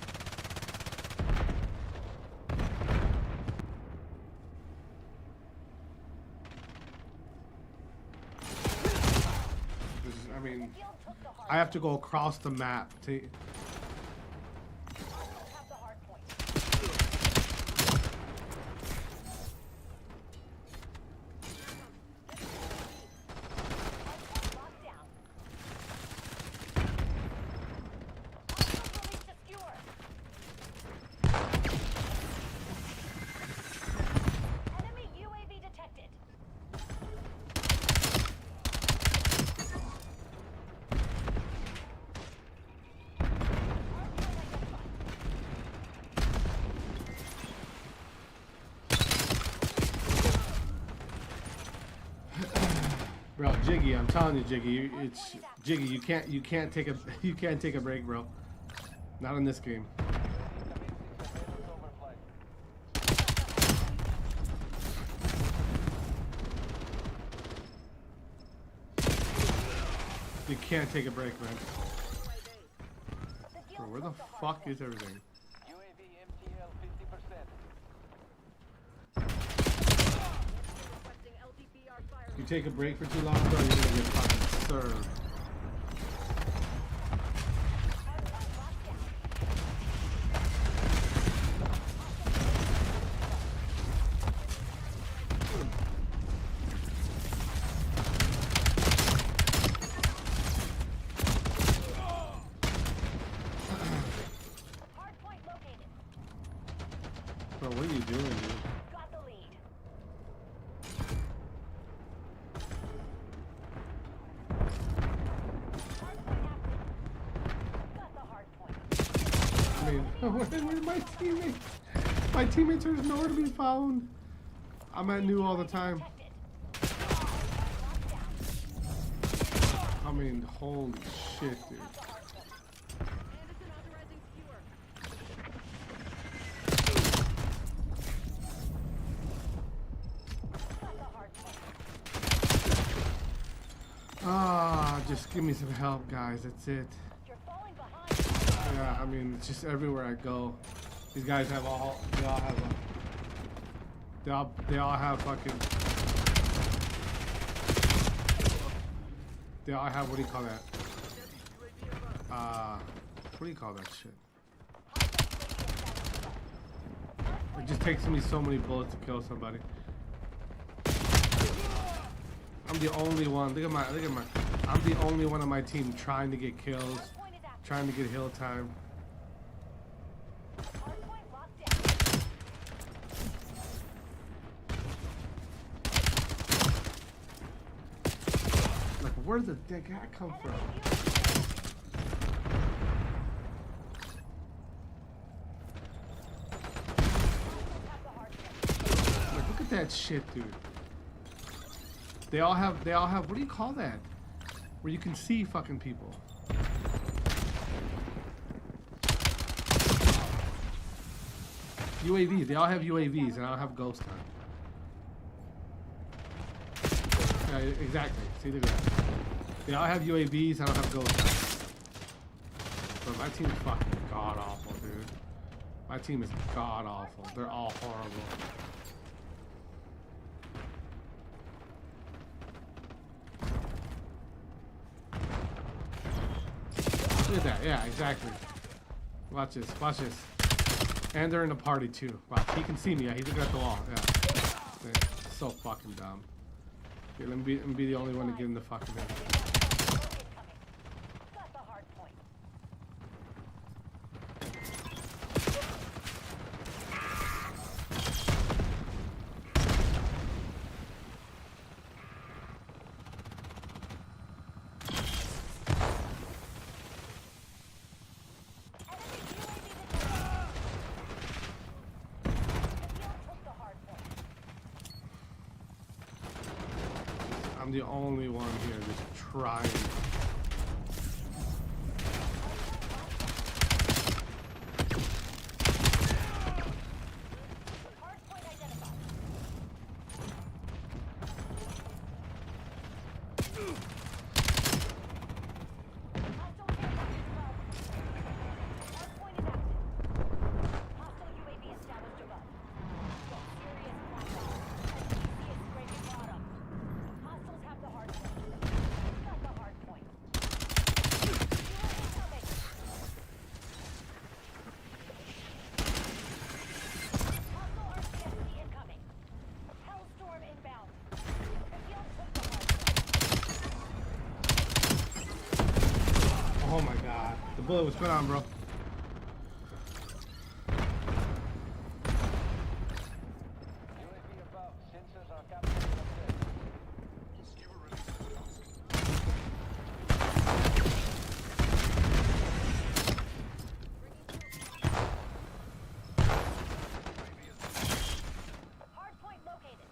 I mean, Field took the hard I have to go across the map to. Hostiles have the hard point. Hard point locked down. Hostiles released a skewer. Enemy UAV detected. Hard point identified. Bro, Jiggy, I'm telling you, Jiggy, it's Jiggy. You can't take a break, bro. Not in this game. You can't take a break, man. The Bro, guild where the took the hard fuck point. is everything? UAV MTL 50%. You take a break for too long, bro, you're gonna get fucking served. Hard point located. Bro, what are you doing, dude? Got the lead. Hard point active. Got the hard point. I mean, where are my teammates? My teammates are nowhere to be found. I'm at new all the time. Detected. Locked down. I mean, holy shit, dude. Have the hard point. Got the hard point. Ah, just give me some help, guys. That's it. You're falling behind. Yeah, I mean, it's just everywhere I go. These guys have all, they all have they all have fucking, they all have, what do you call that? What do you call that shit? It just takes me so many bullets to kill somebody. I'm the only one, look at my, I'm the only one on my team trying to get kills, Hard point is active. trying to get hill time. Hard point locked down. Like, where did that guy come from? Have the hard point. Like, look at that shit, dude. They all have, what do you call that? Where you can see fucking people. UAVs, they all have UAVs and I don't have ghost time. Yeah, exactly. See, look at that. They all have UAVs, I don't have ghost time. But my team's fucking god awful, dude. My team is god awful. They're all horrible. Look at that. Yeah, exactly. Watch this. Watch this. And they're in a party too. Wow, he can see me. Yeah, he's looking at the wall. Yeah. Yeah, so fucking dumb. Okay, let me be the only one to get in the fucking head. Got the hard point. I'm the only one here just trying. Hard point identified. Hostile aircraft above. Hard point is active. Hostile UAV established above. Got serious blackout. FTC is scraping bottom. Hostiles have the hard point. Got the hard point. Incoming. Hostile RCXD incoming. Hellstorm inbound. The field took the hard point. Oh my god. The bullet was put on, bro. UAV above. Sensors are capturing objective. Skewer released the task. Hard point located.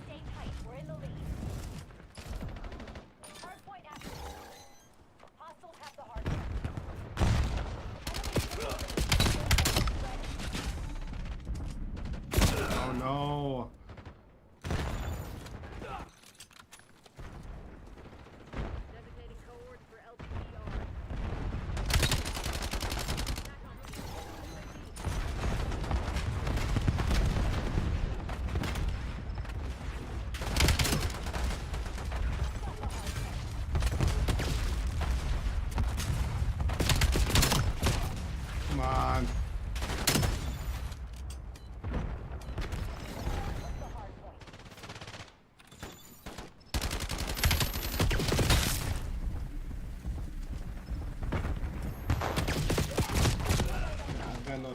Stay tight. We're in the lead.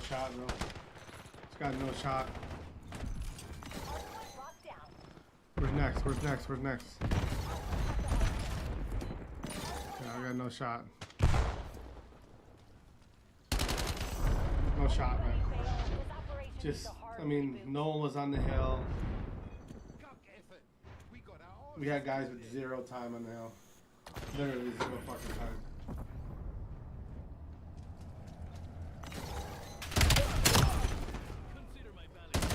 shot, bro. It's got no shot. Hardpoint locked down. Where's next? Where's next? Where's next? Yeah, I got no shot. No shot, man. Fail. This operation is Just, a hard I mean, reboot. no one was on the hill. Cock effort. We got our We had guys with 0 time on the hill. Literally 0 fucking time. consider my valley.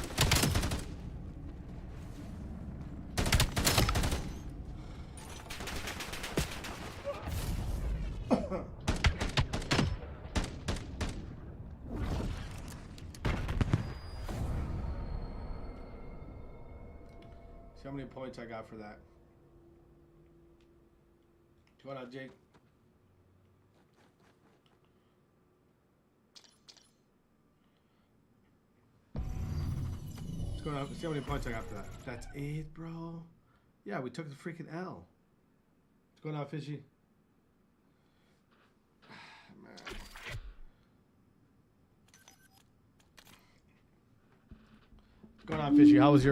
See how many points I got for that. What's going on, Jake? What's going on? See how many points I got for that. That's 8, bro. Yeah, we took the freaking L. What's going on, Fishy? Man. What's going on, Fishy? How was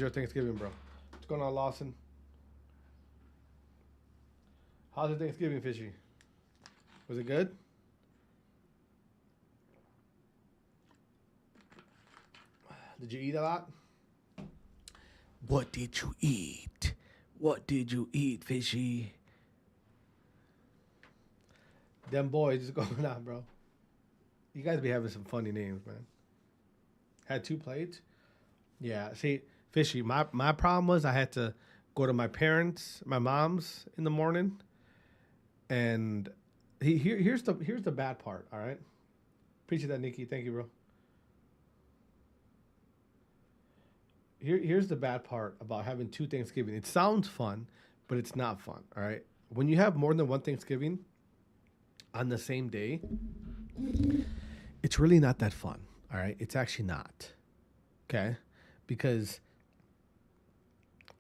your Thanksgiving, bro? What's going on, Lawson? How's your Thanksgiving, Fishy? Was it good? Did you eat a lot? What did you eat? What did you eat, Fishy? Them boys is going on, bro. You guys be having some funny names, man. Had 2 plates? Yeah, see, Fishy, my problem was I had to go to my parents, my mom's in the morning. And here's the bad part, all right? Appreciate that, Nikki. Thank you, bro. Here's the bad part about having 2 Thanksgiving. It sounds fun, but it's not fun, all right? When you have more than 1 Thanksgiving on the same day, it's really not that fun, all right? It's actually not, okay? Because,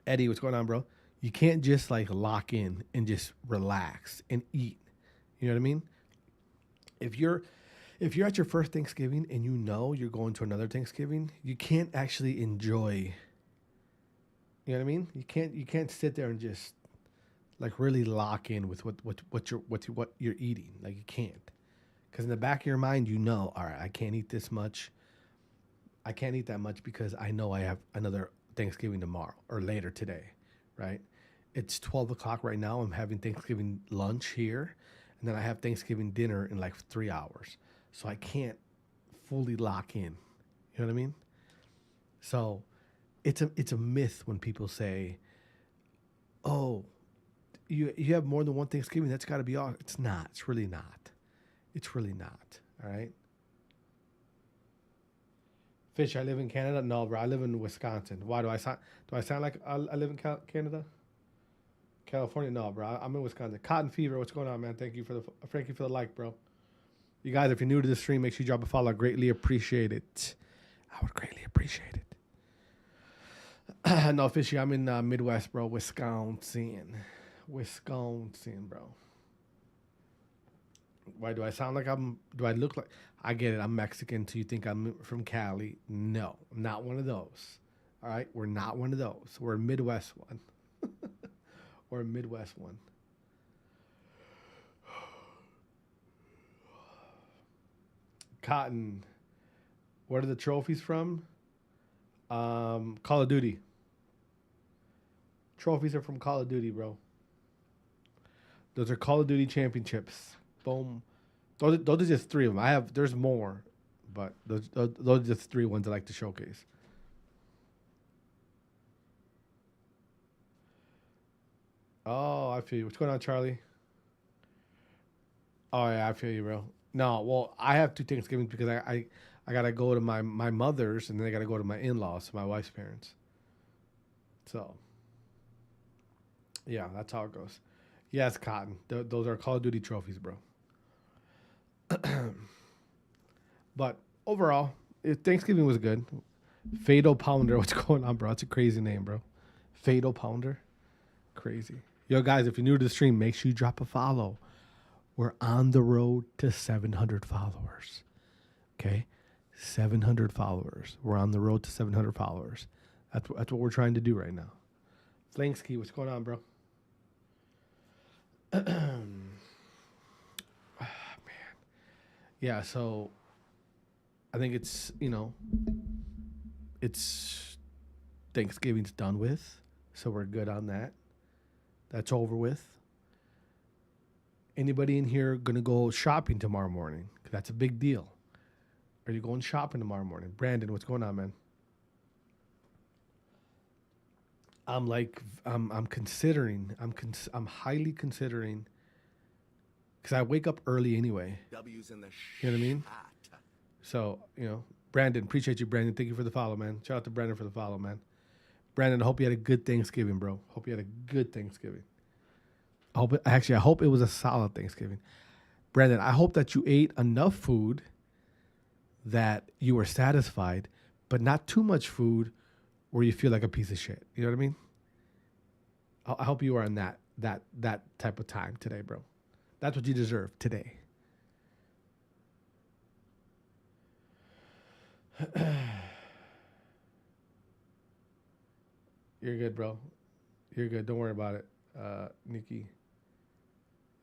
Eddie, what's going on, bro? You can't just like lock in and just relax and eat. You know what I mean? If you're at your first Thanksgiving and you know you're going to another Thanksgiving, you can't actually enjoy. You know what I mean? You can't sit there and just like really lock in with what you're eating. Like you can't, because in the back of your mind you know, all right, I can't eat this much. I can't eat that much because I know I have another Thanksgiving tomorrow or later today, right? It's 12 o'clock right now. I'm having Thanksgiving lunch here, and then I have Thanksgiving dinner in like 3 hours. So I can't fully lock in. You know what I mean? So it's a myth when people say, "Oh, you have more than 1 Thanksgiving. That's got to be all." It's not. It's really not. It's really not. All right. Fish, I live in Canada. No, bro, I live in Wisconsin. Why do I sound like I live in Canada? California? No, bro, I'm in Wisconsin. Cotton Fever, what's going on, man? Thank you for the like, bro. You guys, if you're new to the stream, make sure you drop a follow. I greatly appreciate it. I would greatly appreciate it. No, Fishy, I'm in Midwest, bro. Wisconsin, bro. Why do I sound like do I look like, I get it, I'm Mexican, so you think I'm from Cali. No, I'm not one of those. All right, we're not one of those. We're a Midwest one. We're a Midwest one. Cotton, what are the trophies from? Call of Duty. Trophies are from Call of Duty, bro. Those are Call of Duty championships. Boom. Those are just 3 of them. There's more, but those are just 3 ones I like to showcase. Oh, I feel you. What's going on, Charlie? Oh yeah, I feel you, bro. No, well, I have 2 Thanksgivings because I gotta go to my mother's, and then I gotta go to my in-laws, my wife's parents. So yeah, that's how it goes. Yes, Cotton. Those are Call of Duty trophies, bro. But overall, Thanksgiving was good. Fatal Pounder, what's going on, bro? It's a crazy name, bro. Fatal Pounder, crazy. Yo, guys, if you're new to the stream, make sure you drop a follow. We're on the road to 700 followers. Okay, 700 followers. We're on the road to 700 followers. That's what we're trying to do right now. Flanksky, what's going on, bro? Man. Yeah, so I think it's, it's Thanksgiving's done with, so we're good on that. That's over with. Anybody in here gonna go shopping tomorrow morning? 'Cause that's a big deal. Are you going shopping tomorrow morning? Brandon, what's going on, man? I'm highly considering, because I wake up early anyway. W's in the You know what I mean? So, Brandon, appreciate you, Brandon. Thank you for the follow, man. Shout out to Brandon for the follow, man. Brandon, I hope you had a good Thanksgiving, bro. Hope you had a good Thanksgiving. I hope it was a solid Thanksgiving. Brandon, I hope that you ate enough food that you were satisfied, but not too much food where you feel like a piece of shit. You know what I mean? I hope you are on that type of time today, bro. That's what you deserve today. You're good, bro. You're good. Don't worry about it, Nikki.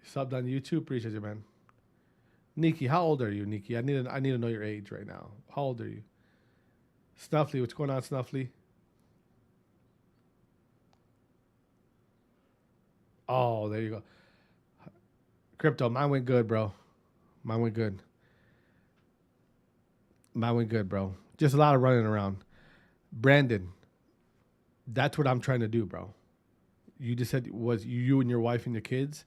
Subbed on YouTube. Appreciate you, man. Nikki, how old are you, Nikki? I need to know your age right now. How old are you? Snuffly, what's going on, Snuffly? Oh, there you go. Crypto, mine went good, bro. Mine went good, bro. Just a lot of running around. Brandon, that's what I'm trying to do, bro. You just said was you and your wife and your kids.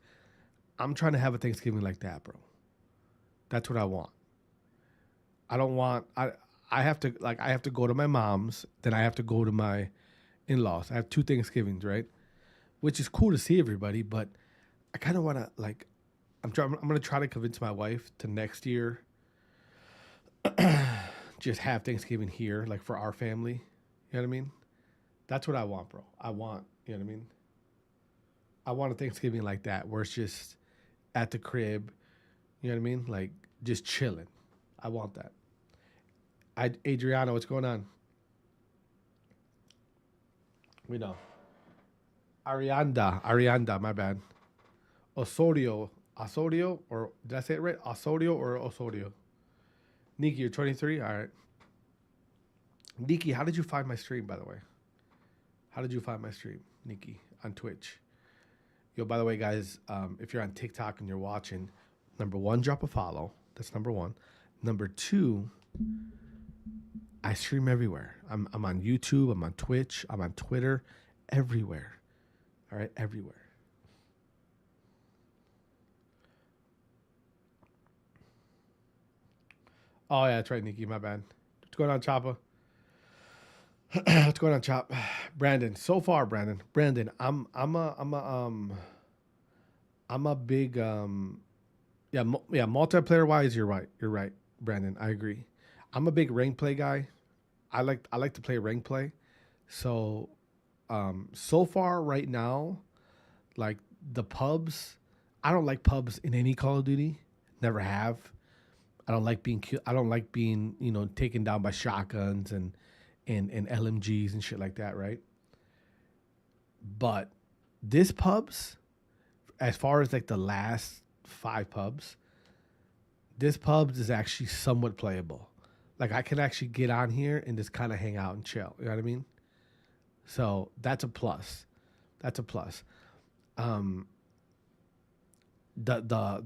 I'm trying to have a Thanksgiving like that, bro. That's what I want. I don't want I have to go to my mom's, then I have to go to my in-laws. I have 2 Thanksgivings, right? Which is cool to see everybody, but I kind of want to I'm going to try to convince my wife to next year just have Thanksgiving here, like for our family. You know what I mean? That's what I want, bro. You know what I mean? I want a Thanksgiving like that where it's just at the crib. You know what I mean? Like just chilling. I want that. Adriana, what's going on? We know. Arianda, my bad. Osorio, or did I say it right? Osorio. Nikki, you're 23? All right. Nikki, how did you find my stream, by the way? How did you find my stream, Nikki, on Twitch? Yo, by the way, guys, if you're on TikTok and you're watching, number 1, drop a follow. That's number 1. Number 2, I stream everywhere. I'm on YouTube. I'm on Twitch. I'm on Twitter. Everywhere. All right? Everywhere. Oh, yeah, that's right, Nikki. My bad. What's going on, Choppa? What's going on, Chop? Brandon. So far, Brandon, I'm a big multiplayer wise, you're right, Brandon. I agree. I'm a big rank play guy. I like to play rank play. So so far right now, like the pubs, I don't like pubs in any Call of Duty. Never have. I don't like being taken down by shotguns and LMGs and shit like that, right? But this pubs, as far as like the last 5 pubs, this pubs is actually somewhat playable. Like I can actually get on here and just kind of hang out and chill. You know what I mean? So that's a plus. The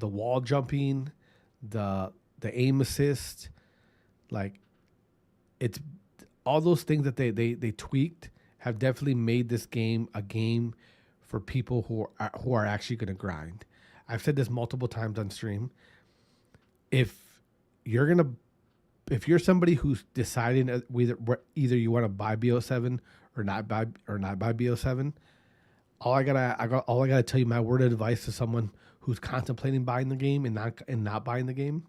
wall jumping, the aim assist, like it's all those things that they tweaked have definitely made this game a game for people who are actually going to grind. I've said this multiple times on stream. If you're somebody who's deciding either you want to buy BO7 or not buy BO7, all I gotta tell you, my word of advice to someone who's contemplating buying the game and not buying the game.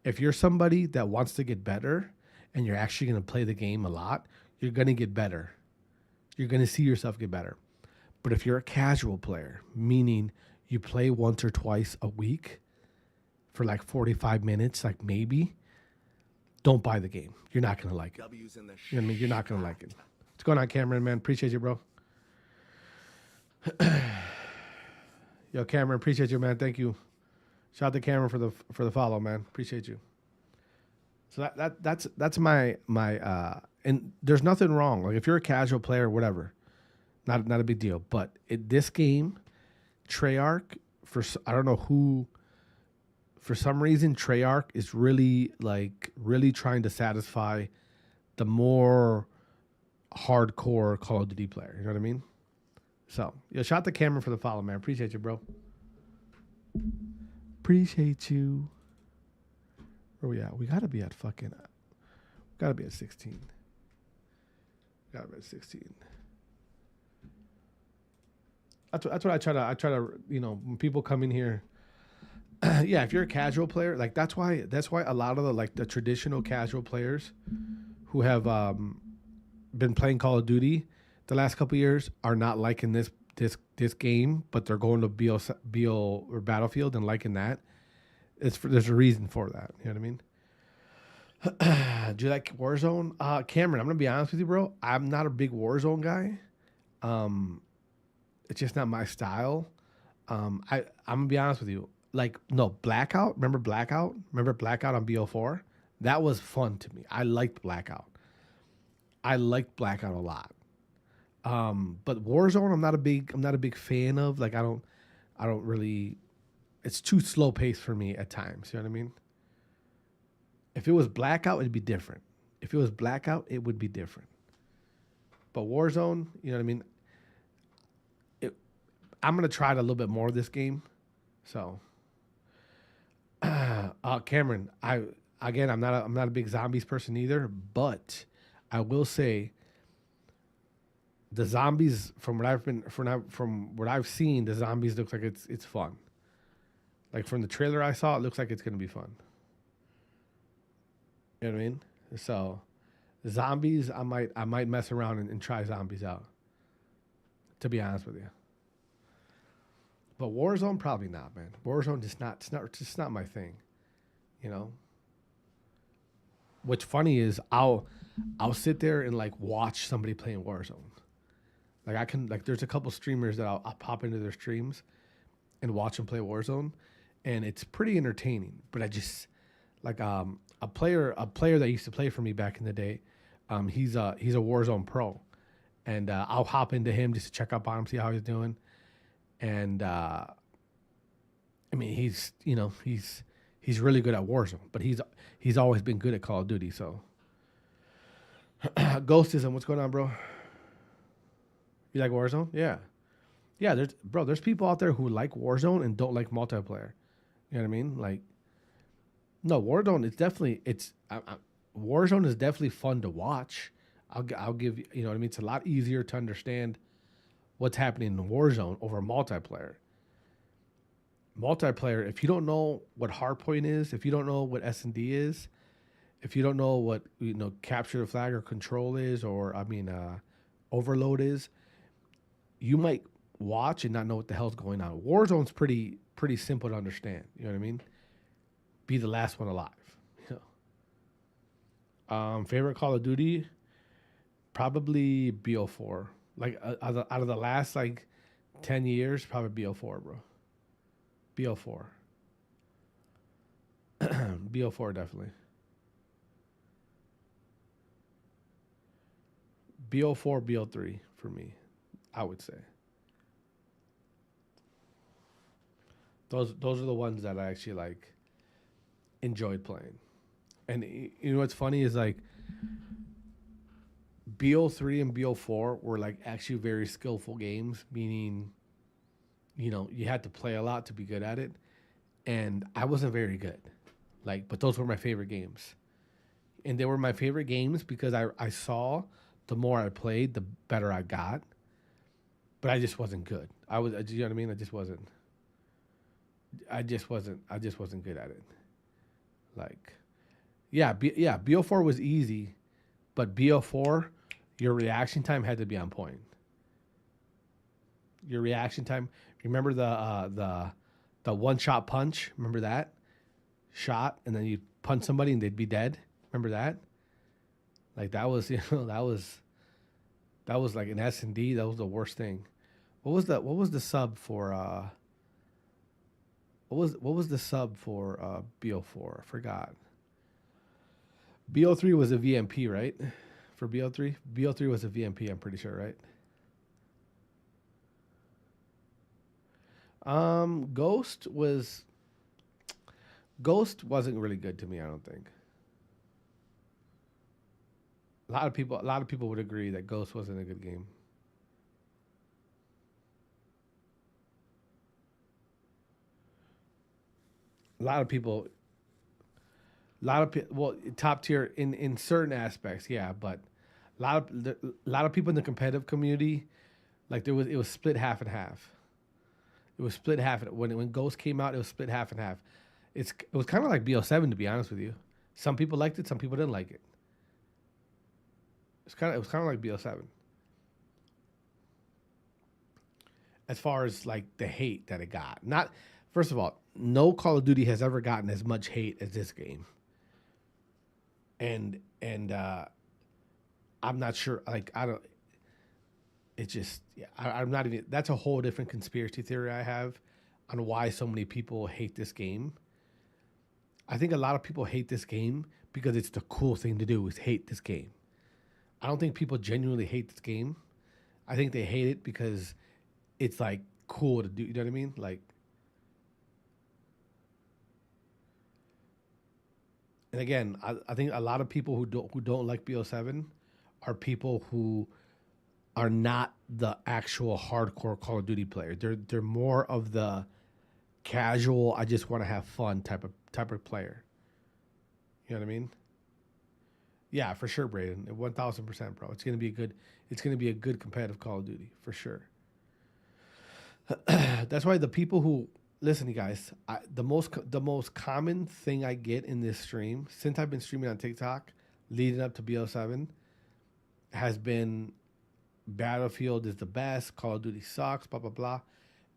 If you're somebody that wants to get better and you're actually going to play the game a lot, you're going to get better. You're going to see yourself get better. But if you're a casual player, meaning you play once or twice a week for like 45 minutes, like maybe, don't buy the game. You're not gonna like it. W's in the You know what I mean? You're not gonna like it. What's going on, Cameron, man? Appreciate you, bro. Yo, Cameron, appreciate you, man. Thank you. Shout out to Cameron for the follow, man. Appreciate you. So that's my and there's nothing wrong. Like if you're a casual player, whatever, not a big deal. But this game, Treyarch, I don't know who. For some reason, Treyarch is really trying to satisfy the more hardcore Call of Duty player. You know what I mean? So, yo, shout out to Cameron for the follow, man. Appreciate you, bro. Appreciate you. Where we at? We gotta be at 16. Gotta be at 16. That's what I try to, you know, when people come in here. Yeah, if you're a casual player, like that's why a lot of the traditional casual players who have been playing Call of Duty the last couple of years are not liking this game, but they're going to BO or Battlefield and liking that. There's a reason for that. You know what I mean? Do you like Warzone? Cameron, I'm gonna be honest with you, bro. I'm not a big Warzone guy. It's just not my style. I'm gonna be honest with you. Like, no, Blackout. Remember Blackout? Remember Blackout on BO4? That was fun to me. I liked Blackout. I liked Blackout a lot. But Warzone, I'm not a big fan of. Like, I don't really. It's too slow paced for me at times. You know what I mean? If it was Blackout, it'd be different. If it was Blackout, it would be different. But Warzone, you know what I mean? I'm gonna try it a little bit more this game. So. Cameron, I'm not a big zombies person either, but I will say the zombies from what I've seen, the zombies looks like it's fun. Like from the trailer I saw, it looks like it's gonna be fun. You know what I mean? So zombies, I might mess around and try zombies out. To be honest with you. But Warzone, probably not, man. Warzone just not my thing, you know. What's funny is I'll sit there and like watch somebody playing Warzone. Like there's a couple streamers that I'll pop into their streams and watch them play Warzone, and it's pretty entertaining. But I just like a player that used to play for me back in the day. He's a Warzone pro, and I'll hop into him just to check up on him, see how he's doing. And I mean, he's really good at Warzone, but he's always been good at Call of Duty. So, Ghostism, what's going on, bro? You like Warzone? Yeah. There's people out there who like Warzone and don't like multiplayer. You know what I mean? Like, no, Warzone is definitely Warzone is definitely fun to watch. I'll give you know what I mean. It's a lot easier to understand what's happening in Warzone over multiplayer. Multiplayer, if you don't know what hardpoint is, if you don't know what S&D is, if you don't know what capture the flag or control is, or overload is, you might watch and not know what the hell's going on. Warzone's pretty simple to understand. You know what I mean? Be the last one alive. You know. Favorite Call of Duty, probably BO4. Like out of the last 10 years, probably BO4, bro. BO4. BO4 definitely. BO4, BO3 for me, I would say. Those are the ones that I actually enjoyed playing. And you know what's funny is BO3 and BO4 were actually very skillful games, meaning, you had to play a lot to be good at it. And I wasn't very good. But those were my favorite games. And they were my favorite games because I saw the more I played, the better I got. But I just wasn't good. You know what I mean? I just wasn't good at it. BO4 was easy, but BO4, your reaction time had to be on point. Your reaction time. Remember the one shot punch? Remember that? Shot and then you punch somebody and they'd be dead. Remember that? Like that was, that was like an S&D. That was the worst thing. What was the sub for what was the sub for BO4? I forgot. BO3 was a VMP, right? For BO3? BO3 was a VMP, I'm pretty sure, right? Ghost wasn't really good to me, I don't think. A lot of people would agree that Ghost wasn't a good game. A lot of people, well, top tier in certain aspects, yeah, but a lot of people in the competitive community, like it was split half and half. It was split half when Ghost came out. It was split half and half. It was kind of like BO7, to be honest with you. Some people liked it, some people didn't like it. It was kind of like BO7. As far as like the hate that it got, not first of all, no Call of Duty has ever gotten as much hate as this game. And I'm not sure. Like I don't. It just, yeah, I'm not even. That's a whole different conspiracy theory I have on why so many people hate this game. I think a lot of people hate this game because it's the cool thing to do is hate this game. I don't think people genuinely hate this game. I think they hate it because it's like cool to do. You know what I mean? Like, and again, I think a lot of people who don't like BO7 are people who are not the actual hardcore Call of Duty player. They're more of the casual, I just want to have fun type of player. You know what I mean? Yeah, for sure, Braden. 1000%, bro. It's gonna be a good competitive Call of Duty for sure. That's why the people who listen, you guys, the most common thing I get in this stream since I've been streaming on TikTok, leading up to BO7, has been Battlefield is the best, Call of Duty sucks, blah blah blah.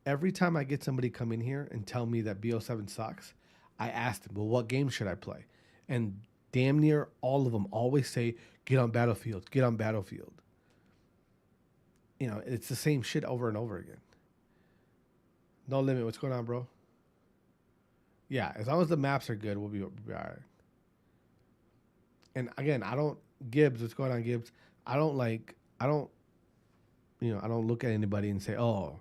Every time I get somebody come in here and tell me that BO7 sucks, I ask them, well, what game should I play? And damn near all of them always say, get on Battlefield, get on Battlefield. You know, it's the same shit over and over again. No Limit, what's going on, bro? Yeah, as long as the maps are good, we'll be all right. And again, Gibbs, what's going on, Gibbs? I don't look at anybody and say, oh,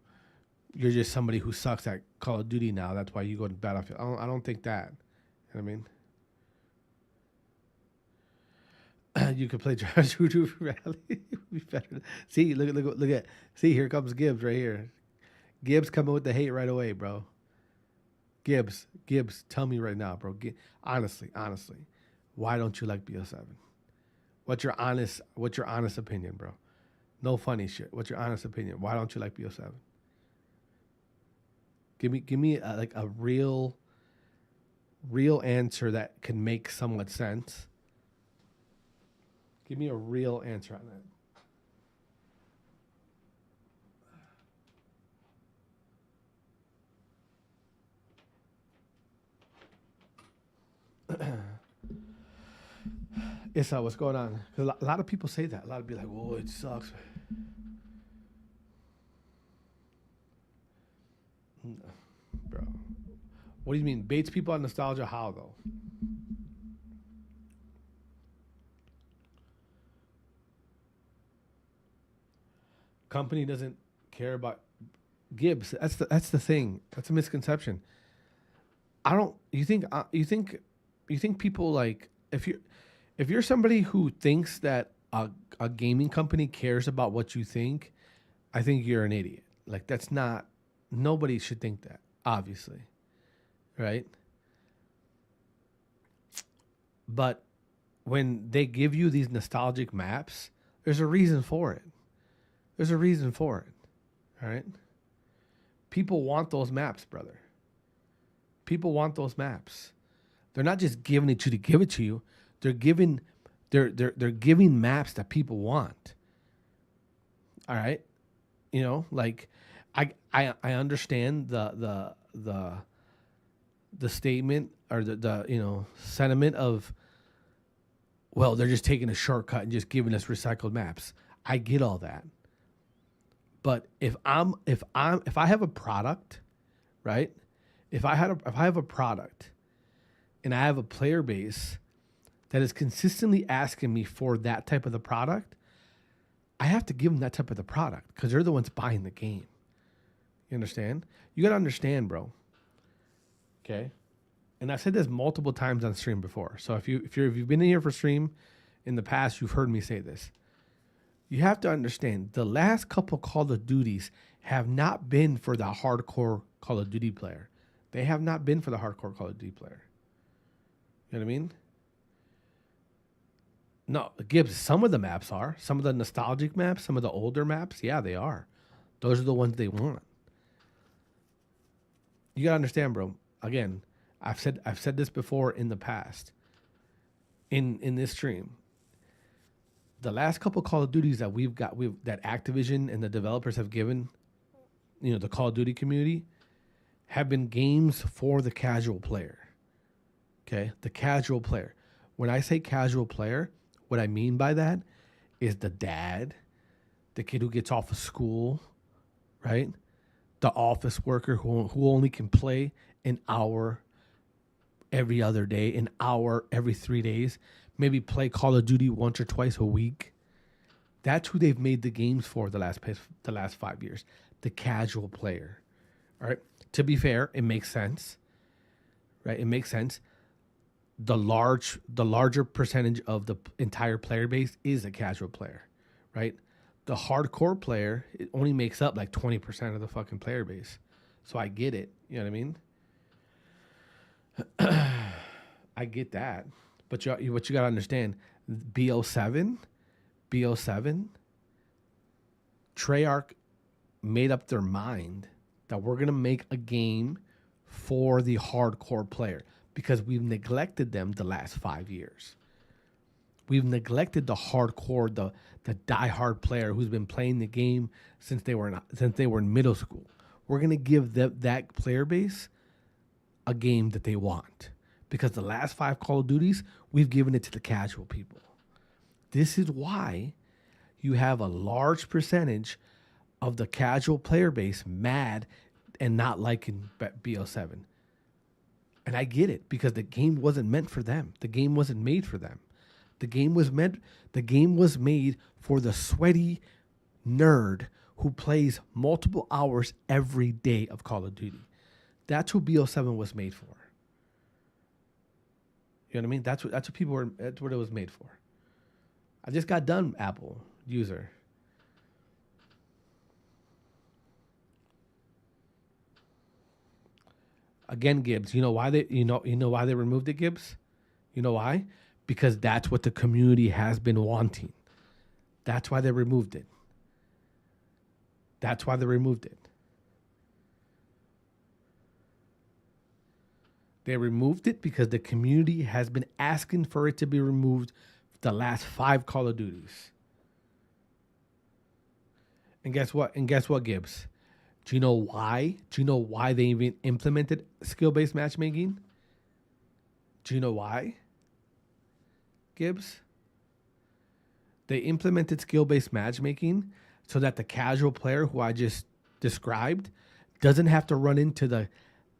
you're just somebody who sucks at Call of Duty now. That's why you go to Battlefield. I don't think that. You know what I mean? You could play Drazah Rally. Be better. See, look at. See, here comes Gibbs right here. Gibbs coming with the hate right away, bro. Gibbs, tell me right now, bro. Honestly, why don't you like BO7? What's your honest opinion, bro? No funny shit. What's your honest opinion? Why don't you like BO7? Give me a real answer that can make somewhat sense. Give me a real answer on that. Issa, what's going on? Because a lot of people say that. A lot of people be like, whoa, it sucks. Bro. What do you mean? Baits people on nostalgia? How, though? Company doesn't care about Gibbs. That's the thing. That's a misconception. You think people like if you're somebody who thinks that a gaming company cares about what you think, I think you're an idiot. Like that's not. Nobody should think that, obviously, right? But when they give you these nostalgic maps, there's a reason for it. There's a reason for it, all right? People want those maps, brother. People want those maps. They're not just giving it to you to give it to you. They're giving maps that people want. All right, you know, like. I understand the statement or the sentiment of well, they're just taking a shortcut and just giving us recycled maps. I get all that. But if I have a product, right? If I have a product and I have a player base that is consistently asking me for that type of the product, I have to give them that type of the product because they're the ones buying the game. You understand? You got to understand, bro. Okay? And I've said this multiple times on stream before. So if you've been in here for stream in the past, you've heard me say this. You have to understand the last couple Call of Duties have not been for the hardcore Call of Duty player. They have not been for the hardcore Call of Duty player. You know what I mean? No, Gibbs, some of the maps are. Some of the nostalgic maps, some of the older maps, yeah, they are. Those are the ones they want. You gotta understand, bro. Again, I've said this before in the past. In this stream. The last couple Call of Duties that that Activision and the developers have given, you know, the Call of Duty community, have been games for the casual player. Okay? The casual player. When I say casual player, what I mean by that is the dad, the kid who gets off of school, right? The office worker who only can play an hour every other day, an hour every 3 days, maybe play Call of Duty once or twice a week. That's who they've made the games for the last 5 years. The casual player. All right. To be fair, it makes sense. Right? It makes sense. The larger percentage of the entire player base is a casual player. Right? The hardcore player, it only makes up like 20% of the fucking player base. So I get it. You know what I mean? I get that. But what you got to understand, BO7, Treyarch made up their mind that we're going to make a game for the hardcore player because we've neglected them the last 5 years. We've neglected the hardcore, the diehard player who's been playing the game since they were in middle school. We're going to give that player base a game that they want. Because the last 5 Call of Duties, we've given it to the casual people. This is why you have a large percentage of the casual player base mad and not liking BO7. And I get it, because the game wasn't meant for them. The game wasn't made for them. The game was made for the sweaty nerd who plays multiple hours every day of Call of Duty. That's who BO7 was made for. You know what I mean? That's what it was made for. I just got done, Apple user. Again, Gibbs, you know why they removed it, Gibbs? You know why? Because that's what the community has been wanting. That's why they removed it. That's why they removed it. They removed it because the community has been asking for it to be removed the last 5 Call of Duties. And guess what? Gibbs? Do you know why? Do you know why they even implemented skill-based matchmaking? Do you know why, Gibbs? They implemented skill-based matchmaking so that the casual player who I just described doesn't have to run into the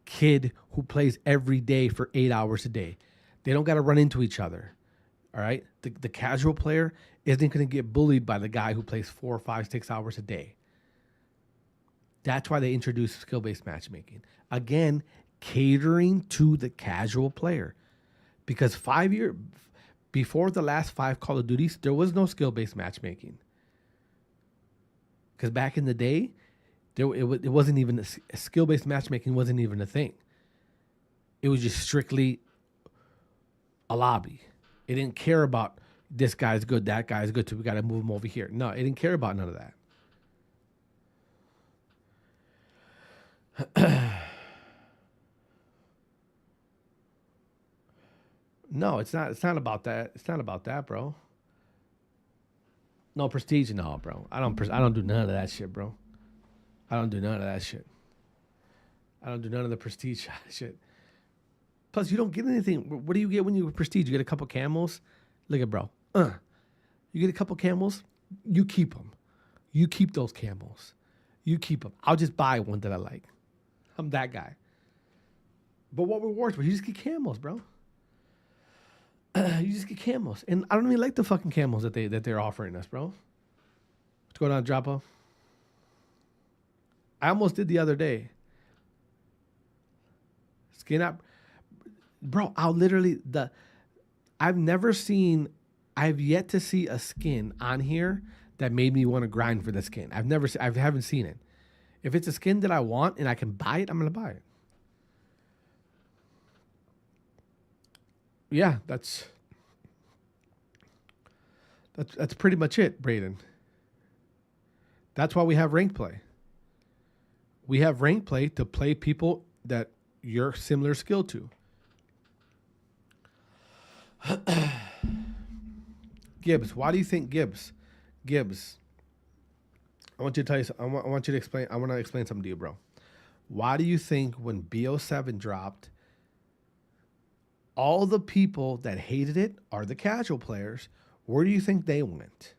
kid who plays every day for 8 hours a day. They don't got to run into each other. All right? The casual player isn't going to get bullied by the guy who plays 4, 5, 6 hours a day. That's why they introduced skill-based matchmaking. Again, catering to the casual player. Because 5 years before the last 5 Call of Duties, there was no skill-based matchmaking. Because back in the day, it wasn't even a skill-based matchmaking wasn't even a thing. It was just strictly a lobby. It didn't care about this guy's good, that guy's good, so we got to move him over here. No, it didn't care about none of that. No, it's not about that. It's not about that, bro. No prestige, no, bro. I don't do none of that shit, bro. I don't do none of that shit. I don't do none of the prestige shit. Plus, you don't get anything. What do you get when you prestige? You get a couple camels, Look at bro. You get a couple camels, you keep them. You keep those camels. You keep them. I'll just buy one that I like. I'm that guy. But what rewards? Bro? You just get camels, bro. You just get camels, and I don't even like the fucking camels that they're offering us, bro. What's going on, Droppa? I almost did the other day. Skin up, bro. I've yet to see a skin on here that made me want to grind for the skin. I haven't seen it. If it's a skin that I want and I can buy it, I'm gonna buy it. Yeah, that's pretty much it, Braden. That's why we have rank play. We have rank play to play people that you're similar skill to. Gibbs, why do you think Gibbs? I want you to tell you. I want you to explain. I want to explain something to you, bro. Why do you think when BO7 dropped, all the people that hated it are the casual players? Where do you think they went?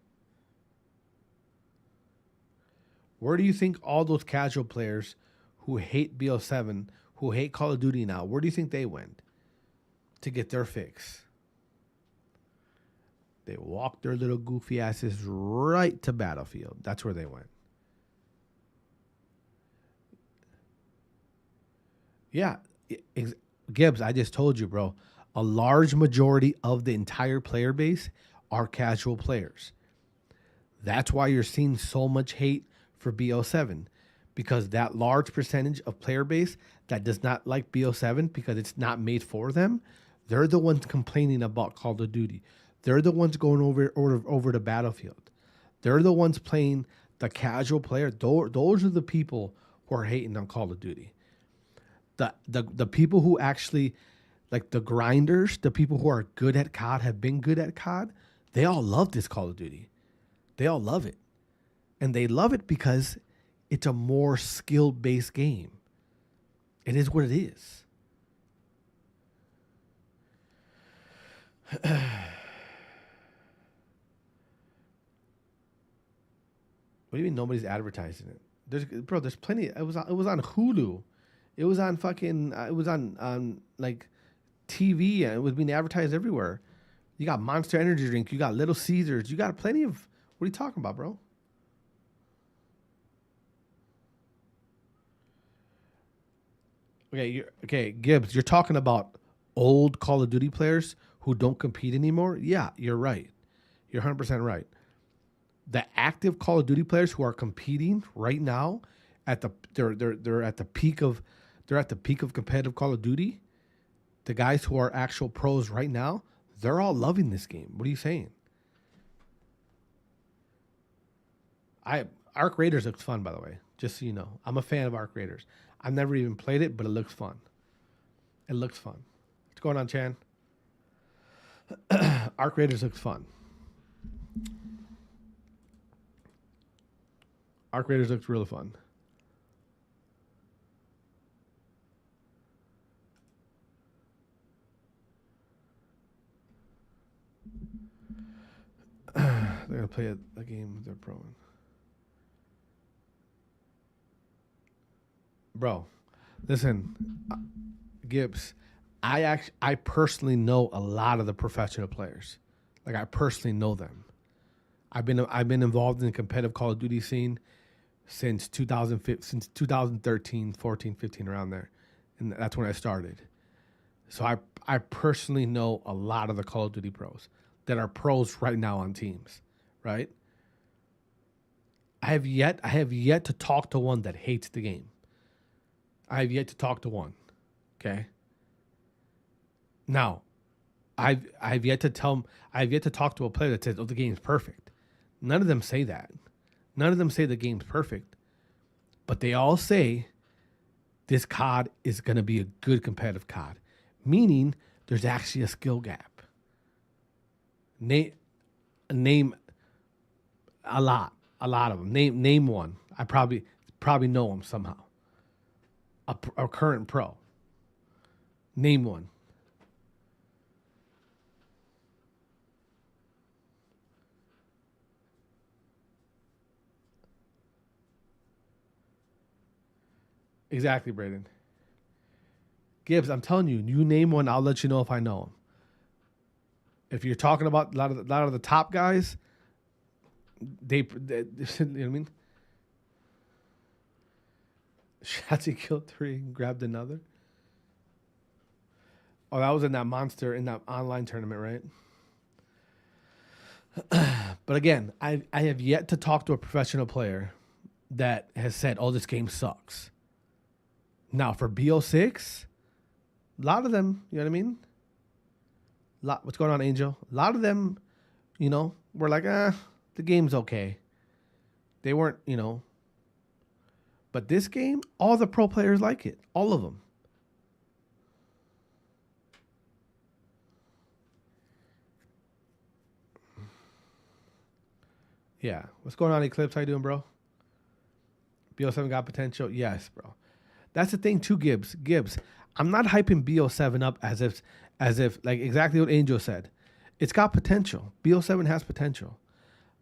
Where do you think all those casual players who hate BO7, who hate Call of Duty now, where do you think they went to get their fix? They walked their little goofy asses right to Battlefield. That's where they went. Yeah, Gibbs, I just told you, bro. A large majority of the entire player base are casual players. That's why you're seeing so much hate for BO7, because that large percentage of player base that does not like BO7 because it's not made for them, they're the ones complaining about Call of Duty. They're the ones going over to Battlefield. They're the ones playing the casual player. Those are the people who are hating on Call of Duty. The people who actually, like the grinders, the people who are good at COD, have been good at COD, they all love this Call of Duty. They all love it. And they love it because it's a more skill-based game. It is what it is. What do you mean nobody's advertising it? There's plenty. It was on Hulu. It was on fucking. It was on like TV, and it was being advertised everywhere. You got Monster Energy drink. You got Little Caesars. You got plenty of. What are you talking about, bro? Okay, Gibbs. You're talking about old Call of Duty players who don't compete anymore. Yeah, you're right. You're 100% right. The active Call of Duty players who are competing right now they're at the peak of competitive Call of Duty. The guys who are actual pros right now, they're all loving this game. What are you saying? Arc Raiders looks fun, by the way. Just so you know, I'm a fan of Arc Raiders. I've never even played it, but it looks fun. It looks fun. What's going on, Chan? Arc Raiders looks fun. Arc Raiders looks really fun. They're going to play a game they're pro in. Bro, listen, Gibbs, I personally know a lot of the professional players. Like, I personally know them. I've been involved in the competitive Call of Duty scene since 2013, 14, 15, around there. And that's when I started. So I personally know a lot of the Call of Duty pros that are pros right now on teams, right? I have yet to talk to one that hates the game. I have yet to talk to one. Okay. Now, I've yet to talk to a player that says, "Oh, the game's perfect." None of them say that. None of them say the game's perfect. But they all say this COD is going to be a good competitive COD, meaning there's actually a skill gap. Name a lot of them. Name one. I probably know them somehow. A current pro. Name one. Exactly, Braden. Gibbs, I'm telling you, you name one, I'll let you know if I know him. If you're talking about a lot of the top guys, they you know what I mean? Shotzzy killed 3 and grabbed another. Oh, that was in that monster in that online tournament, right? But again, I have yet to talk to a professional player that has said, "Oh, this game sucks." Now for BO6, a lot of them, you know what I mean? What's going on, Angel? A lot of them, you know, were like, the game's okay. They weren't, you know. But this game, all the pro players like it. All of them. Yeah. What's going on, Eclipse? How you doing, bro? BO7 got potential? Yes, bro. That's the thing too, Gibbs. Gibbs, I'm not hyping BO7 up as if like exactly what Angel said. It's got potential. BO7 has potential.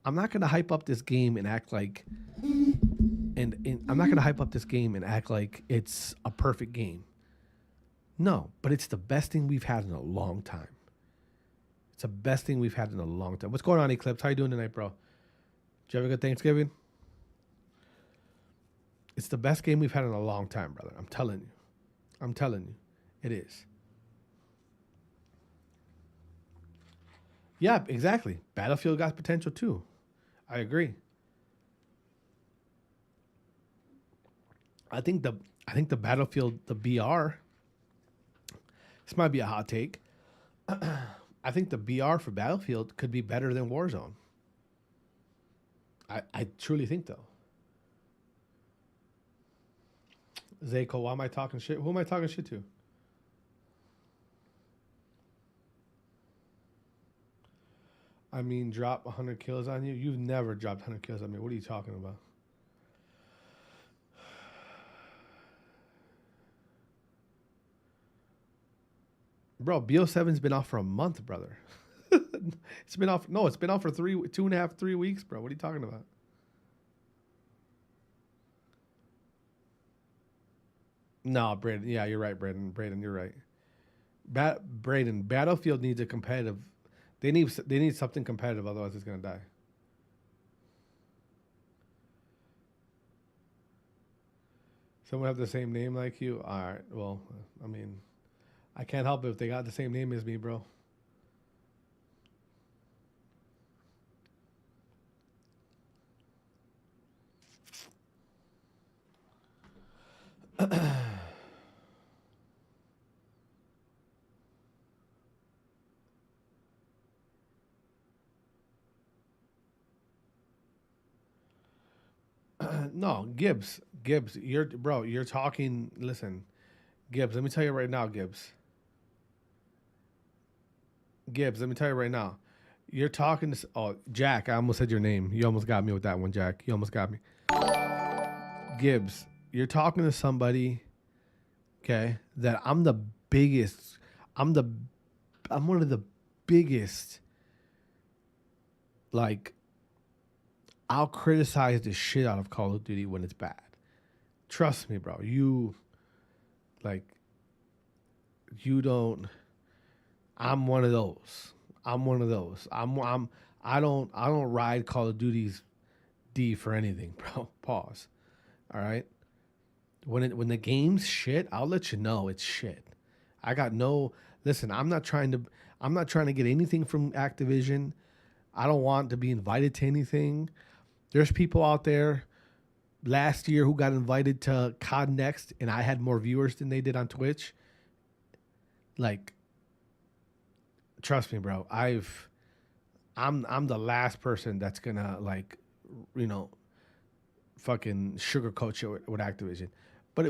I'm not gonna hype up this game and act like I'm not gonna hype up this game and act like it's a perfect game. No, but it's the best thing we've had in a long time. It's the best thing we've had in a long time. What's going on, Eclipse? How you doing tonight, bro? Did you have a good Thanksgiving? It's the best game we've had in a long time, brother. I'm telling you. I'm telling you. It is. Yeah, exactly. Battlefield got potential too. I agree. I think the Battlefield, the BR, this might be a hot take. I think the BR for Battlefield could be better than Warzone. I truly think though. Zayko, why am I talking shit? Who am I talking shit to? I mean, drop 100 kills on you? You've never dropped 100 kills on me. What are you talking about? Bro, BO7's been off for a month, brother. It's been off. No, it's been off for 2.5, 3 weeks, bro. What are you talking about? No, Braden. Yeah, you're right, Braden. Braden, you're right. Braden, Battlefield needs a competitive. They need something competitive, otherwise it's gonna die. Someone have the same name like you? All right. Well, I mean, I can't help it if they got the same name as me, bro. No, Gibbs, you're talking. Listen, Gibbs, let me tell you right now, Gibbs, let me tell you right now, you're talking to. Oh, Jack, I almost said your name. You almost got me with that one, Jack. You almost got me. Gibbs, you're talking to somebody, okay, that I'm the biggest. I'm one of the biggest. Like, I'll criticize the shit out of Call of Duty when it's bad. Trust me, bro. You don't. I'm one of those. I don't ride Call of Duty's D for anything, bro. Pause. All right. When the game's shit, I'll let you know it's shit. I got no. Listen, I'm not trying to get anything from Activision. I don't want to be invited to anything. There's people out there last year who got invited to COD Next, and I had more viewers than they did on Twitch. Like, trust me, bro. I'm the last person that's gonna, like, you know, fucking sugarcoat you with Activision. But I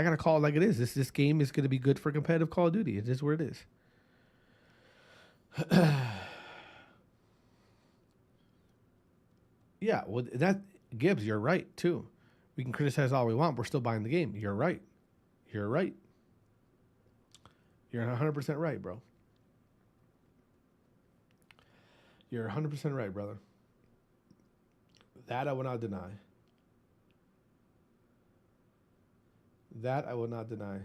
gotta call it like it is. This game is gonna be good for competitive Call of Duty. It is where it is. Yeah, well, that Gibbs, you're right too. We can criticize all we want. We're still buying the game. You're right. You're right. You're 100% right, bro. You're 100% right, brother. That I will not deny. That I will not deny.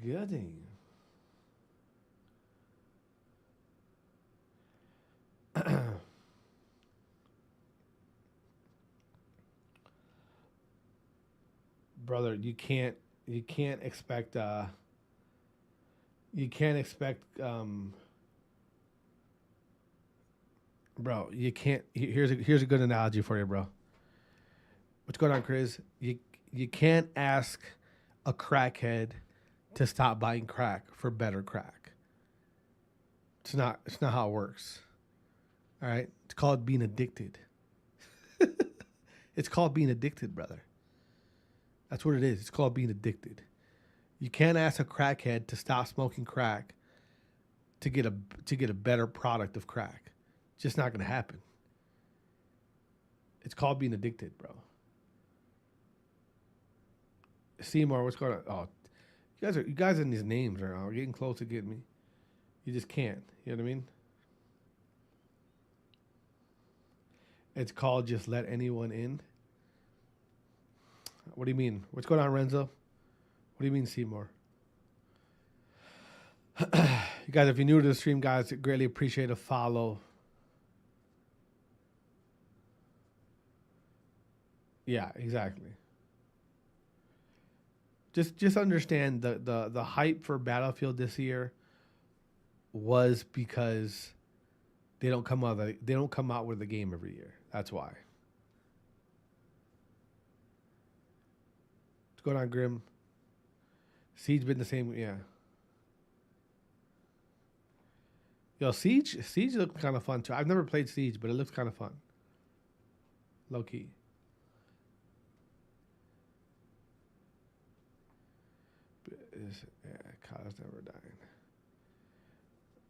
Gooding. Brother, you can't expect bro, you can't here's a good analogy for you, bro. What's going on, Chris? You can't ask a crackhead to stop buying crack for better crack. It's not how it works. All right? It's called being addicted. It's called being addicted, brother. That's what it is. It's called being addicted. You can't ask a crackhead to stop smoking crack to get a better product of crack. It's just not going to happen. It's called being addicted, bro. Seymour, what's going on? Oh, you guys in these names are getting close to getting me. You just can't. You know what I mean? It's called just let anyone in. What do you mean? What's going on, Renzo? What do you mean, Seymour? You guys, if you're new to the stream, guys, greatly appreciate a follow. Yeah, exactly. Just understand the hype for Battlefield this year was because they don't come out with a game every year. That's why. What's going on, Grim? Siege been the same, yeah. Yo, Siege looks kind of fun too. I've never played Siege, but it looks kind of fun. Low key. Yeah, Kyle's never dying.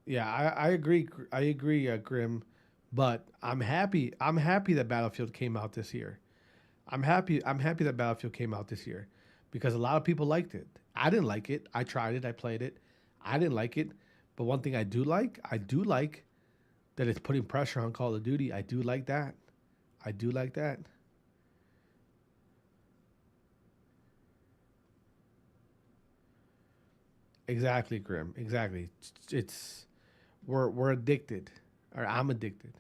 Yeah, I agree. I agree, Grim. But I'm happy that Battlefield came out this year. I'm happy that Battlefield came out this year because a lot of people liked it. I didn't like it. I tried it. I played it. I didn't like it. But one thing I do like that it's putting pressure on Call of Duty. I do like that. I do like that. Exactly, Grim. Exactly. It's we're addicted. Or I'm addicted.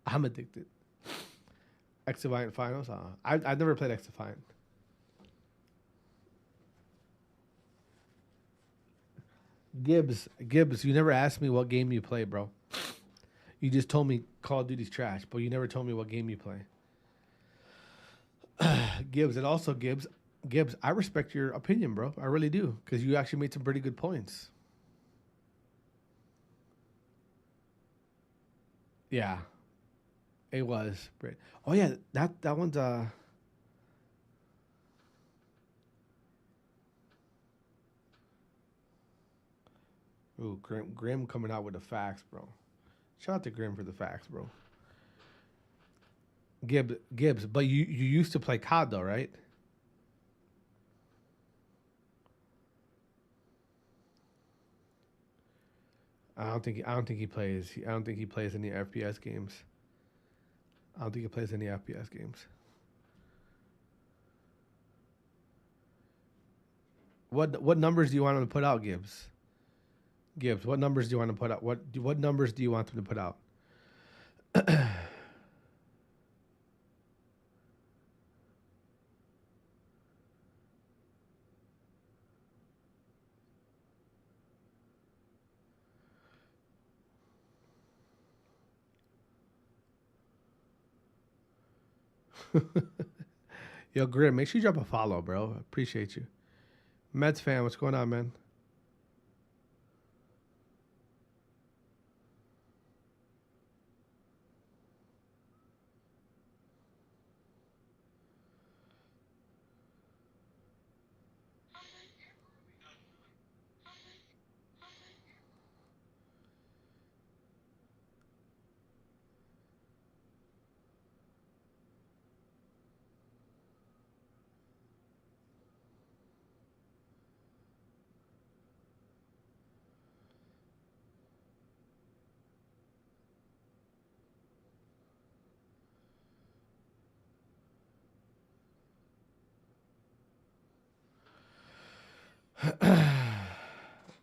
I'm addicted. X-Defiant Finals? I've never played X-Defiant. Gibbs, you never asked me what game you play, bro. You just told me Call of Duty's trash, but you never told me what game you play. Gibbs, and also Gibbs, I respect your opinion, bro. I really do, because you actually made some pretty good points. Yeah, it was. Oh yeah, that one's Ooh, Grim coming out with the facts, bro. Shout out to Grim for the facts, bro. Gibbs, but you used to play COD though, right? I don't think he plays. I don't think he plays any FPS games. I don't think he plays any FPS games. What numbers do you want him to put out, Gibbs? Gibbs, what numbers do you want to put out? What numbers do you want them to put out? Yo, Grim, make sure you drop a follow, bro. Appreciate you. Mets fan, what's going on, man?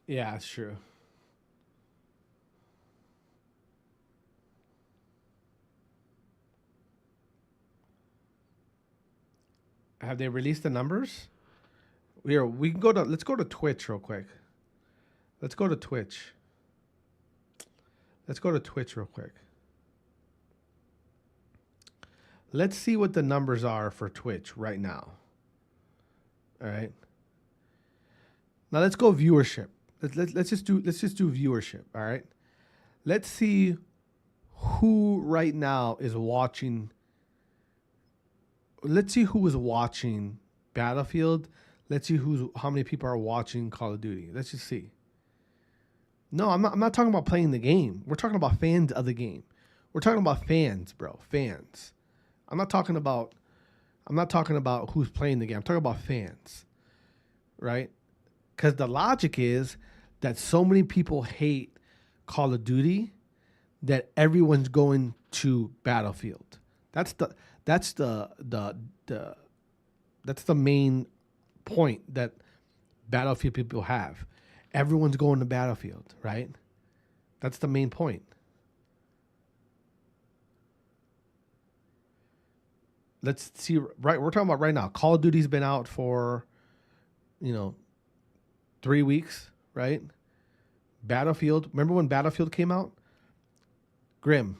Yeah, it's true. Have they released the numbers? We can go to, let's go to Twitch real quick. Let's go to Twitch. Let's go to Twitch real quick. Let's see what the numbers are for Twitch right now. All right. Now let's go viewership. Let's just do viewership. All right. Let's see who right now is watching. Let's see who is watching Battlefield. Let's see how many people are watching Call of Duty. Let's just see. No, I'm not talking about playing the game. We're talking about fans of the game. We're talking about fans, bro. Fans. I'm not talking about who's playing the game. I'm talking about fans. Right? Because the logic is that so many people hate Call of Duty that everyone's going to Battlefield. That's the main point that Battlefield people have. Everyone's going to Battlefield, right? That's the main point. Let's see, right? We're talking about right now. Call of Duty's been out for, 3 weeks, right? Battlefield. Remember when Battlefield came out? Gibbs.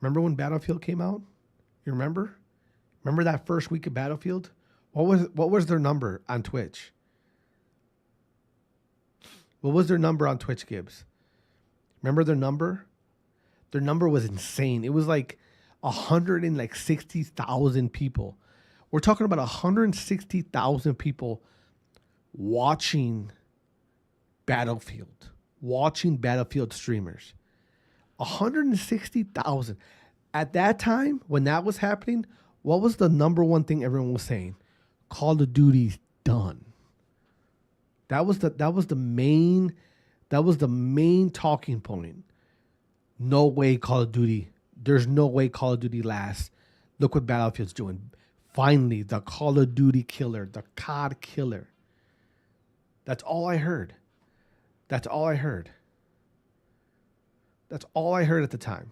Remember when Battlefield came out? You remember? Remember that first week of Battlefield? What was their number on Twitch? What was their number on Twitch, Gibbs? Remember their number? Their number was insane. It was like 160,000 people. We're talking about 160,000 people watching Battlefield streamers. 160,000. At that time, when that was happening, what was the number one thing everyone was saying? Call of Duty's done. That was the main talking point. No way Call of Duty. There's no way Call of Duty lasts. Look what Battlefield's doing. Finally, the Call of Duty killer, the COD killer. That's all I heard. That's all I heard. That's all I heard at the time.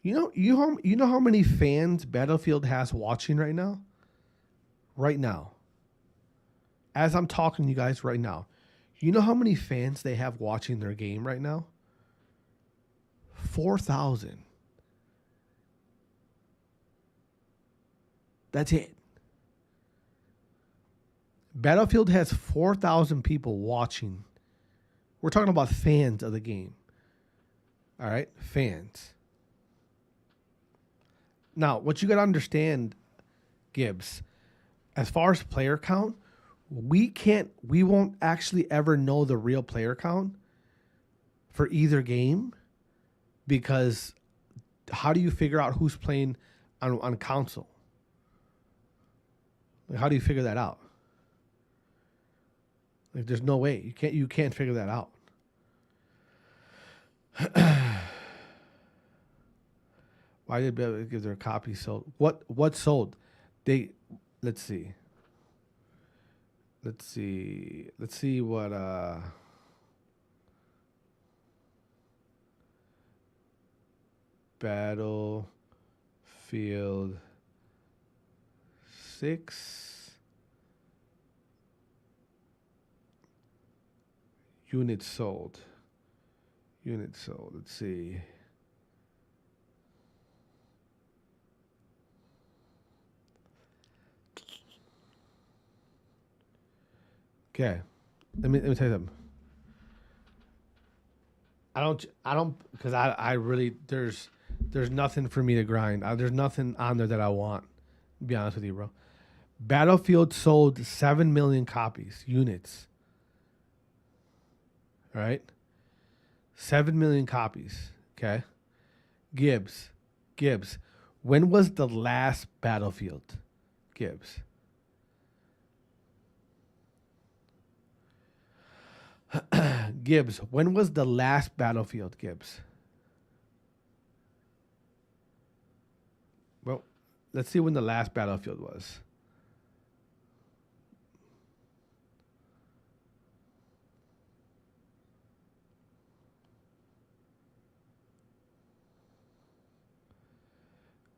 You know how many fans Battlefield has watching right now? Right now. As I'm talking to you guys right now. You know how many fans they have watching their game right now? 4,000. That's it. Battlefield has 4,000 people watching. We're talking about fans of the game. All right? Fans. Now, what you got to understand, Gibbs, as far as player count, we won't actually ever know the real player count for either game, because how do you figure out who's playing on console? Like, how do you figure that out? Like, there's no way. You can't figure that out. Why did Bev give their copy sold? What sold? Let's see. Let's see what Battlefield 6 units sold. Let's see. Okay, let me tell you something. I don't, because I really, there's nothing for me to grind. There's nothing on there that I want, to be honest with you, bro. Battlefield sold 7 million copies, units. All right? 7 million copies, okay? Gibbs, when was the last Battlefield? Gibbs. Gibbs, when was the last Battlefield, Gibbs? Well, let's see when the last Battlefield was.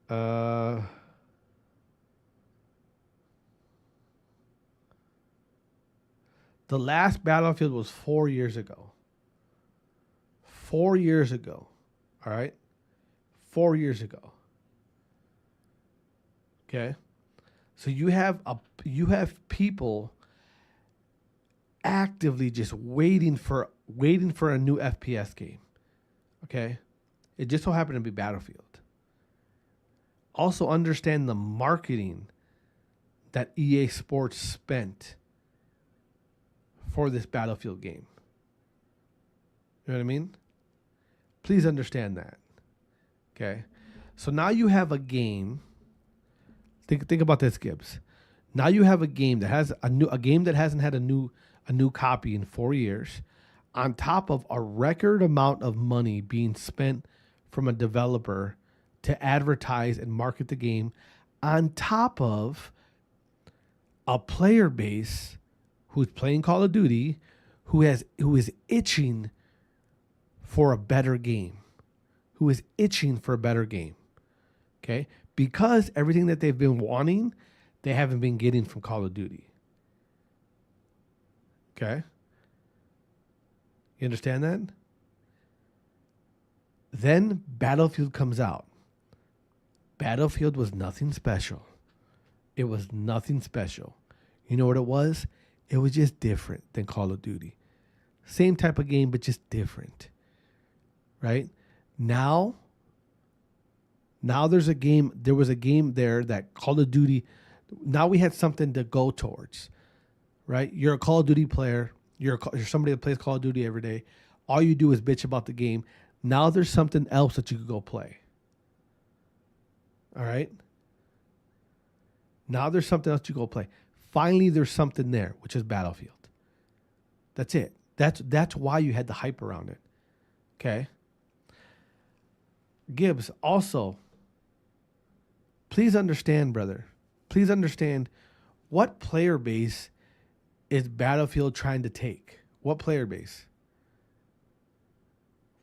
Uh, the last Battlefield was 4 years ago. 4 years ago. All right? 4 years ago. Okay? So you have people actively just waiting for a new FPS game. Okay? It just so happened to be Battlefield. Also understand the marketing that EA Sports spent for this Battlefield game. You know what I mean? Please understand that. Okay? So now you have a game. Think about this, Gibbs. Now you have a game that has a game that hasn't had a new copy in 4 years, on top of a record amount of money being spent from a developer to advertise and market the game, on top of a player base who's playing Call of Duty, who is itching for a better game. Who is itching for a better game. Okay? Because everything that they've been wanting, they haven't been getting from Call of Duty. Okay? You understand that? Then Battlefield comes out. Battlefield was nothing special. It was nothing special. You know what it was? It was just different than Call of Duty. Same type of game, but just different. Right? Now there's a game. There was a game there that Call of Duty. Now we had something to go towards, right? You're a Call of Duty player. You're somebody that plays Call of Duty every day. All you do is bitch about the game. Now there's something else that you could go play. All right. Now there's something else you go play. Finally, there's something there, which is Battlefield. That's it. That's why you had the hype around it. Okay. Gibbs, also, please understand, brother. Please understand what player base is Battlefield trying to take. What player base?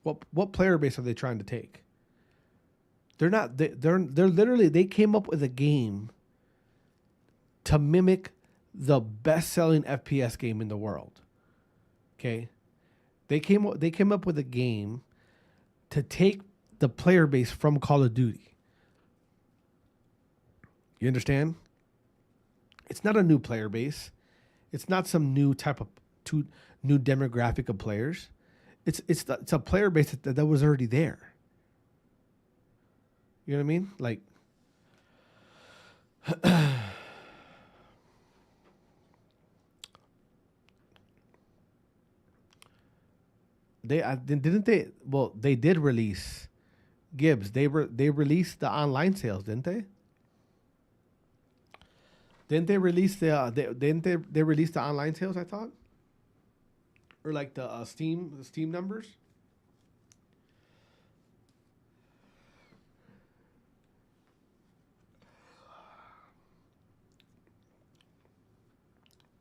What player base are they trying to take? They're not. They're literally. They came up with a game to mimic the best-selling FPS game in the world. Okay, they came up with a game to take the player base from Call of Duty. You understand? It's not a new player base. It's not some new type of new demographic of players. It's a player base that was already there. You know what I mean? Like, didn't they? Well, they did release Gibbs. They released the online sales, didn't they? Didn't they release they release the online sales? I thought, or like the Steam numbers.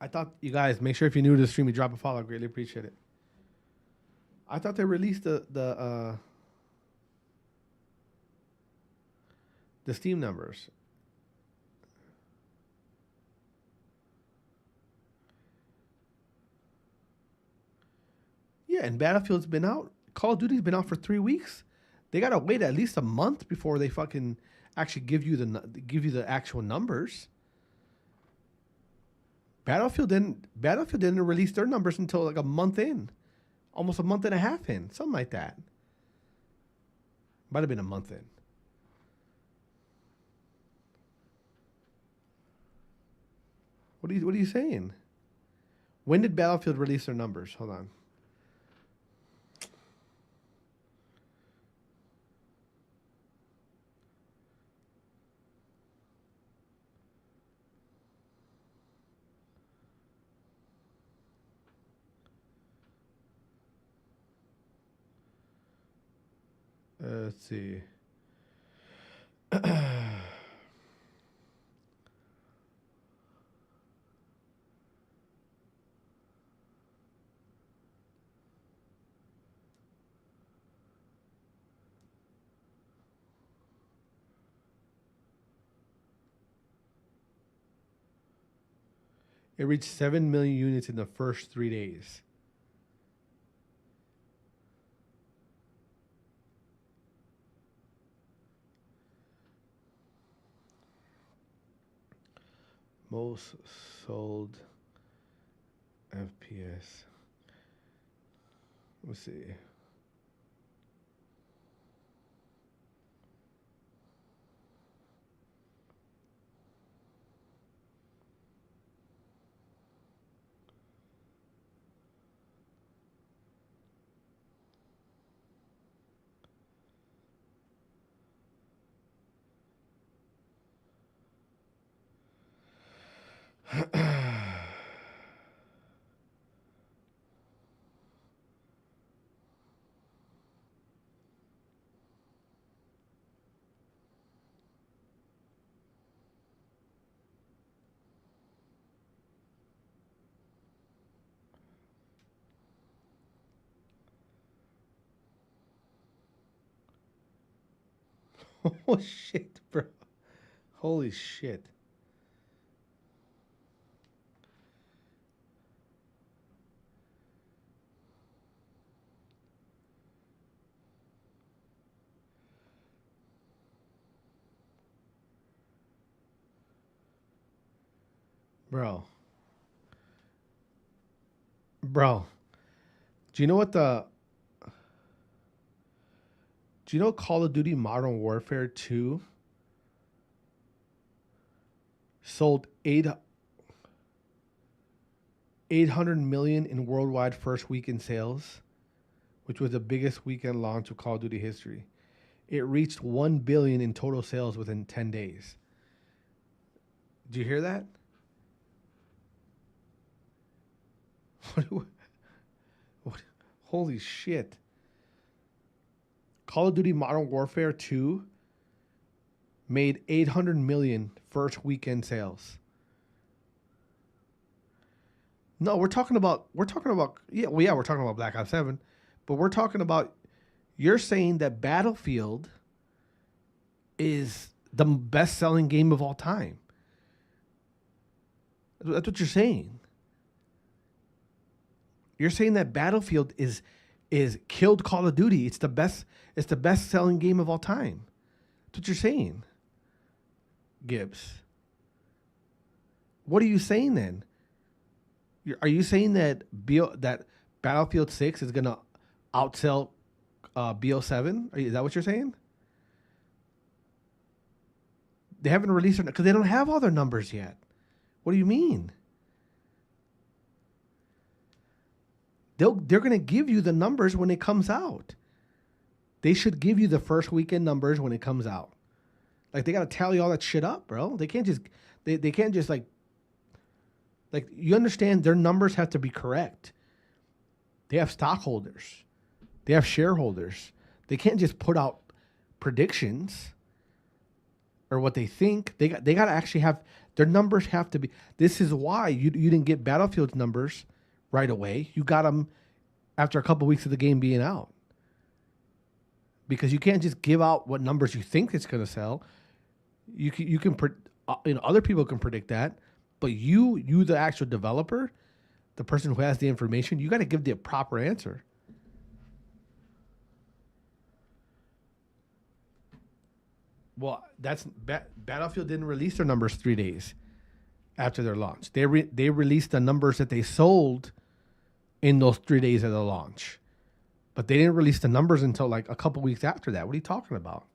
I thought, you guys, make sure if you're new to the stream, you drop a follow. I greatly appreciate it. I thought they released the Steam numbers. Yeah, and Battlefield's been out. Call of Duty's been out for 3 weeks. They gotta wait at least a month before they fucking actually give you the actual numbers. Battlefield didn't release their numbers until like a month in, almost a month and a half in, something like that. Might have been a month in. What are you saying? When did Battlefield release their numbers? Hold on. Let's see. It reached 7 million units in the first 3 days. Most sold FPS. Let's see. Oh shit, bro. Holy shit. Bro. Bro. Do you know what the... Do you know Call of Duty Modern Warfare 2 sold 800 million in worldwide first weekend sales, which was the biggest weekend launch of Call of Duty history. It reached 1 billion in total sales within 10 days. Did you hear that? What? Holy shit. Call of Duty Modern Warfare 2 made 800 million first weekend sales. No, we're talking about we're talking about Black Ops 7, but we're talking about, you're saying that Battlefield is the best-selling game of all time. That's what you're saying. You're saying that Battlefield is killed Call of Duty. It's the best-selling game of all time. That's what you're saying, Gibbs. What are you saying then? Are you saying that that Battlefield 6 is gonna outsell BO7? Is that what you're saying? They haven't released it because they don't have all their numbers yet. What do you mean? They're going to give you the numbers when it comes out. They should give you the first weekend numbers when it comes out. Like, they got to tally all that shit up, bro. They can't just they can't just like you understand, their numbers have to be correct. They have stockholders. They have shareholders. They can't just put out predictions or what they think. They got to actually have their numbers have to be. This is why you didn't get Battlefield's numbers right away. You got them after a couple weeks of the game being out. Because you can't just give out what numbers you think it's going to sell. You can other people can predict that, but you the actual developer, the person who has the information, you got to give the proper answer. Well, that's Battlefield didn't release their numbers 3 days after their launch. They released the numbers that they sold in those 3 days of the launch. But they didn't release the numbers until like a couple weeks after that. What are you talking about?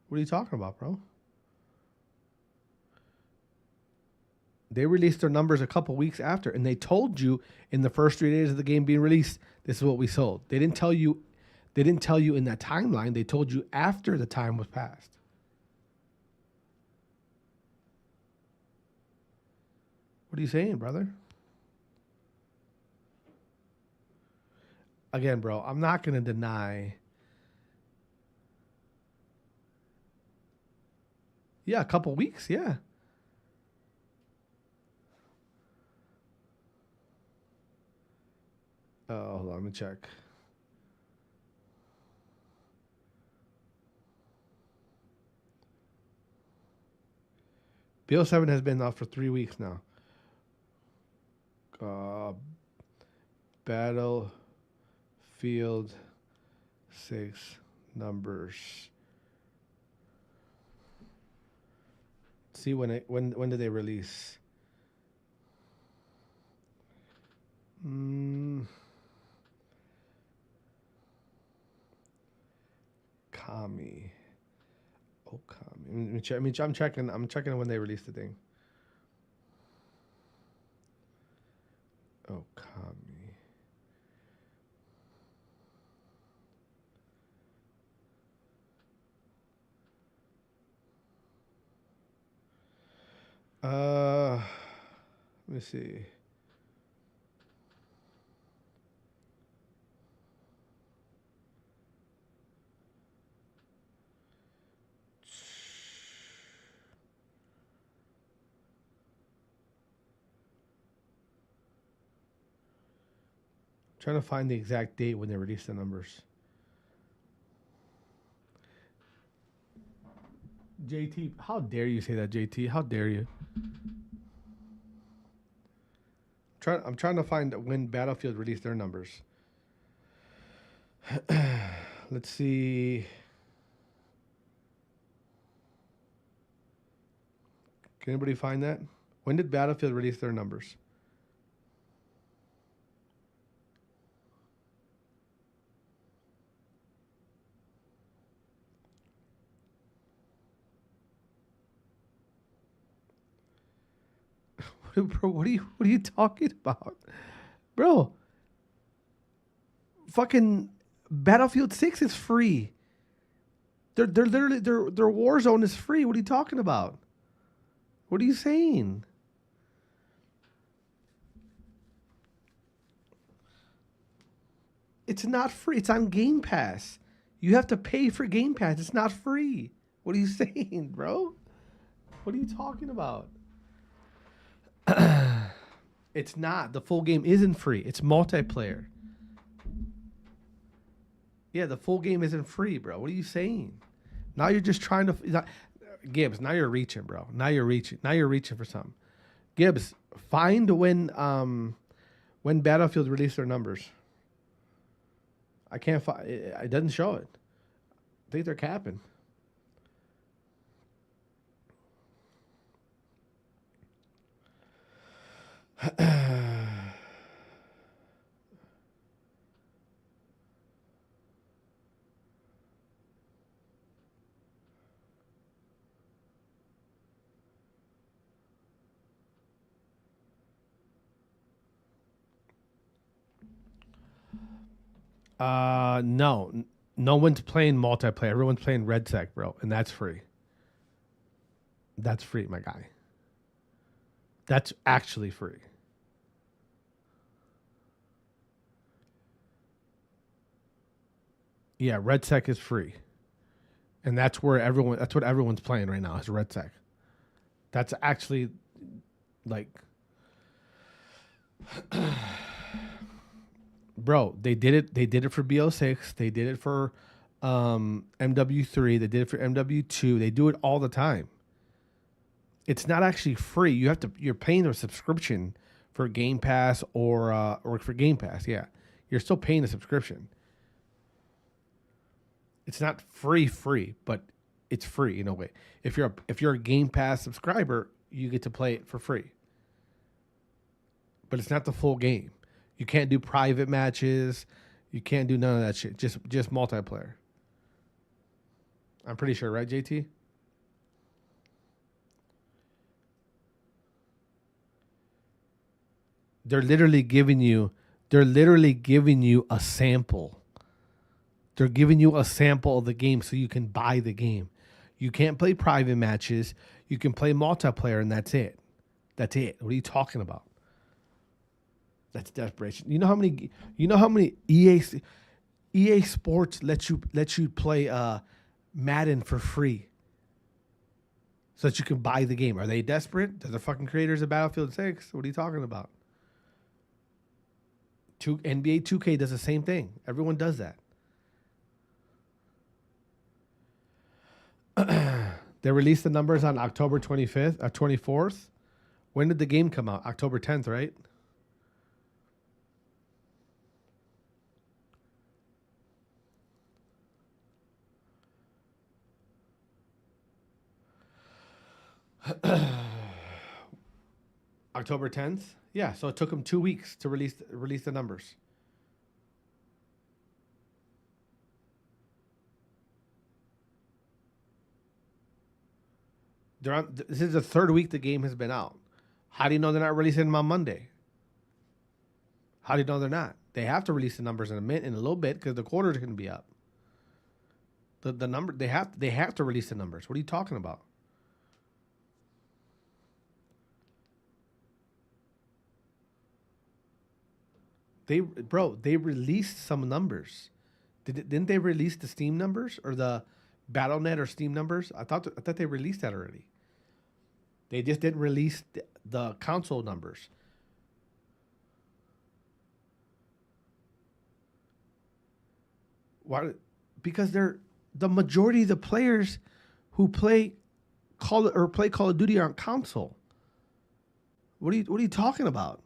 What are you talking about, bro? They released their numbers a couple weeks after, and they told you in the first 3 days of the game being released, this is what we sold. They didn't tell you in that timeline. They told you after the time was passed. What are you saying, brother? Again, bro, I'm not going to deny. Yeah, a couple weeks, yeah. Hold on, let me check. BO7 has been out for 3 weeks now. Battlefield 6 numbers. See when did they release? Kami. Oh, Kami. I'm checking when they released the thing. Oh, Kami. Let me see. Trying to find the exact date when they released the numbers. JT, how dare you say that, JT? How dare you? I'm trying to find when Battlefield released their numbers. Let's see. Can anybody find that? When did Battlefield release their numbers? Bro, what are you talking about? Bro, fucking Battlefield 6 is free. They're literally their Warzone is free. What are you talking about? What are you saying? It's not free. It's on Game Pass. You have to pay for Game Pass. It's not free. What are you saying, bro? What are you talking about? It's not. The full game isn't free. It's multiplayer. Yeah, the full game isn't free, bro. What are you saying? Now you're just trying to... Gibbs, now you're reaching, bro. Now you're reaching. Now you're reaching for something. Gibbs, find when Battlefield released their numbers. I can't find... It doesn't show it. I think they're capping. No. No one's playing multiplayer. Everyone's playing Red Sec, bro, and that's free. That's free, my guy. That's actually free. Yeah, Red Sec is free. And that's what everyone's playing right now is Red Sec. That's actually like bro, they did it for BO6, they did it for MW3, they did it for MW2. They do it all the time. It's not actually free. You're paying a subscription for Game Pass or for Game Pass, yeah. You're still paying a subscription. It's not free, but it's free in a way. If you're a Game Pass subscriber, you get to play it for free. But it's not the full game. You can't do private matches. You can't do none of that shit. Just multiplayer. I'm pretty sure, right, JT? They're literally giving you a sample. They're giving you a sample of the game so you can buy the game. You can't play private matches. You can play multiplayer, and that's it. That's it. What are you talking about? That's desperation. You know how many EA Sports let you play Madden for free so that you can buy the game. Are they desperate? They're the fucking creators of Battlefield 6. What are you talking about? NBA 2K does the same thing. Everyone does that. They released the numbers on October 25th, 24th. When did the game come out? October 10th, right? October 10th? Yeah, so it took them 2 weeks to release the numbers. This is the third week the game has been out. How do you know they're not releasing them on Monday? How do you know they're not? They have to release the numbers in a little bit because the quarter is going to be up. The number they have to release the numbers. What are you talking about? They released some numbers. Didn't they release the Steam numbers or the BattleNet or Steam numbers? I thought they released that already. They just didn't release the console numbers. Why? Because they're the majority of the players who play Call of Duty on console. What are you talking about?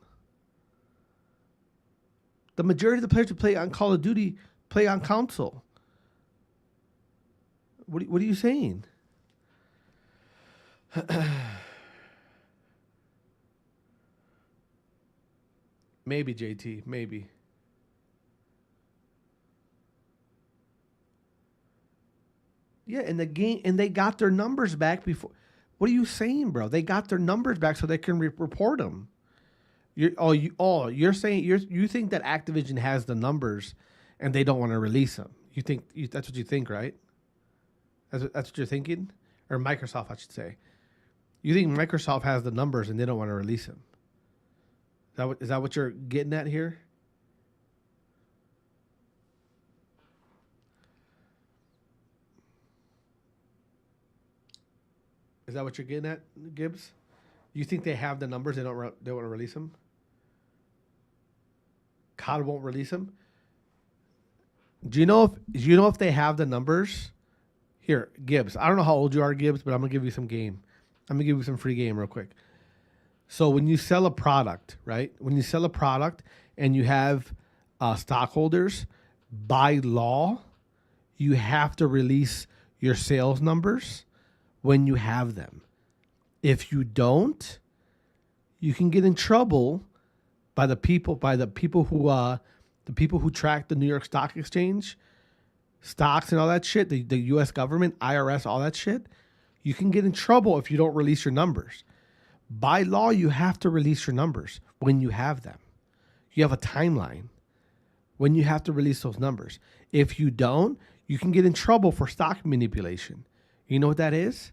The majority of the players who play on Call of Duty play on console. What are you saying? Maybe, JT, maybe. Yeah, in the game, and they got their numbers back before. What are you saying, bro? They got their numbers back so they can report them. You're saying you think that Activision has the numbers, and they don't want to release them. You think that's what you think, right? That's what you're thinking, or Microsoft, I should say. You think Microsoft has the numbers and they don't want to release them? Is that what you're getting at here? Is that what you're getting at, Gibbs? You think they have the numbers? They want to release them. COD won't release them. Do you know if they have the numbers? Here, Gibbs. I don't know how old you are, Gibbs, but I'm gonna give you some game. I'm gonna give you some free game real quick. So when you sell a product, right? When you sell a product and you have stockholders, by law, you have to release your sales numbers when you have them. If you don't, you can get in trouble by the people who track the New York Stock Exchange, stocks and all that shit, the U.S. government, IRS, all that shit. You can get in trouble if you don't release your numbers. By law, you have to release your numbers when you have them. You have a timeline when you have to release those numbers. If you don't, you can get in trouble for stock manipulation. You know what that is?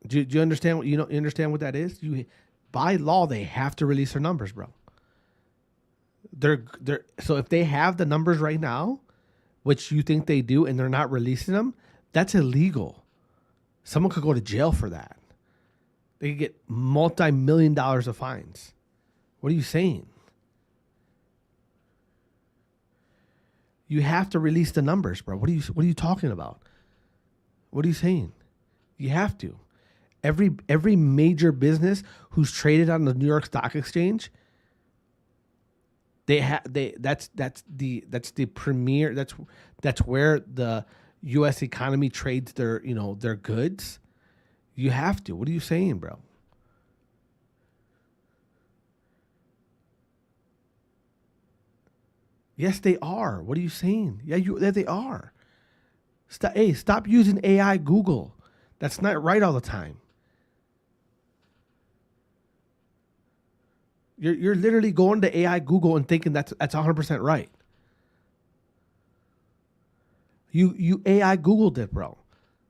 Do you understand what you understand what that is? By law, they have to release their numbers, bro. So if they have the numbers right now, which you think they do, and they're not releasing them, that's illegal. Someone could go to jail for that. They could get multi-million dollars of fines. What are you saying? You have to release the numbers, bro. What are you talking about? What are you saying? You have to. Every major business who's traded on the New York Stock Exchange, that's the premier. That's where the U.S. economy trades their goods. You have to. What are you saying, bro? Yes, they are. What are you saying? Yeah, they are. Stop using AI Google. That's not right all the time. You're literally going to AI Google and thinking that's 100% right. You AI Googled it, bro.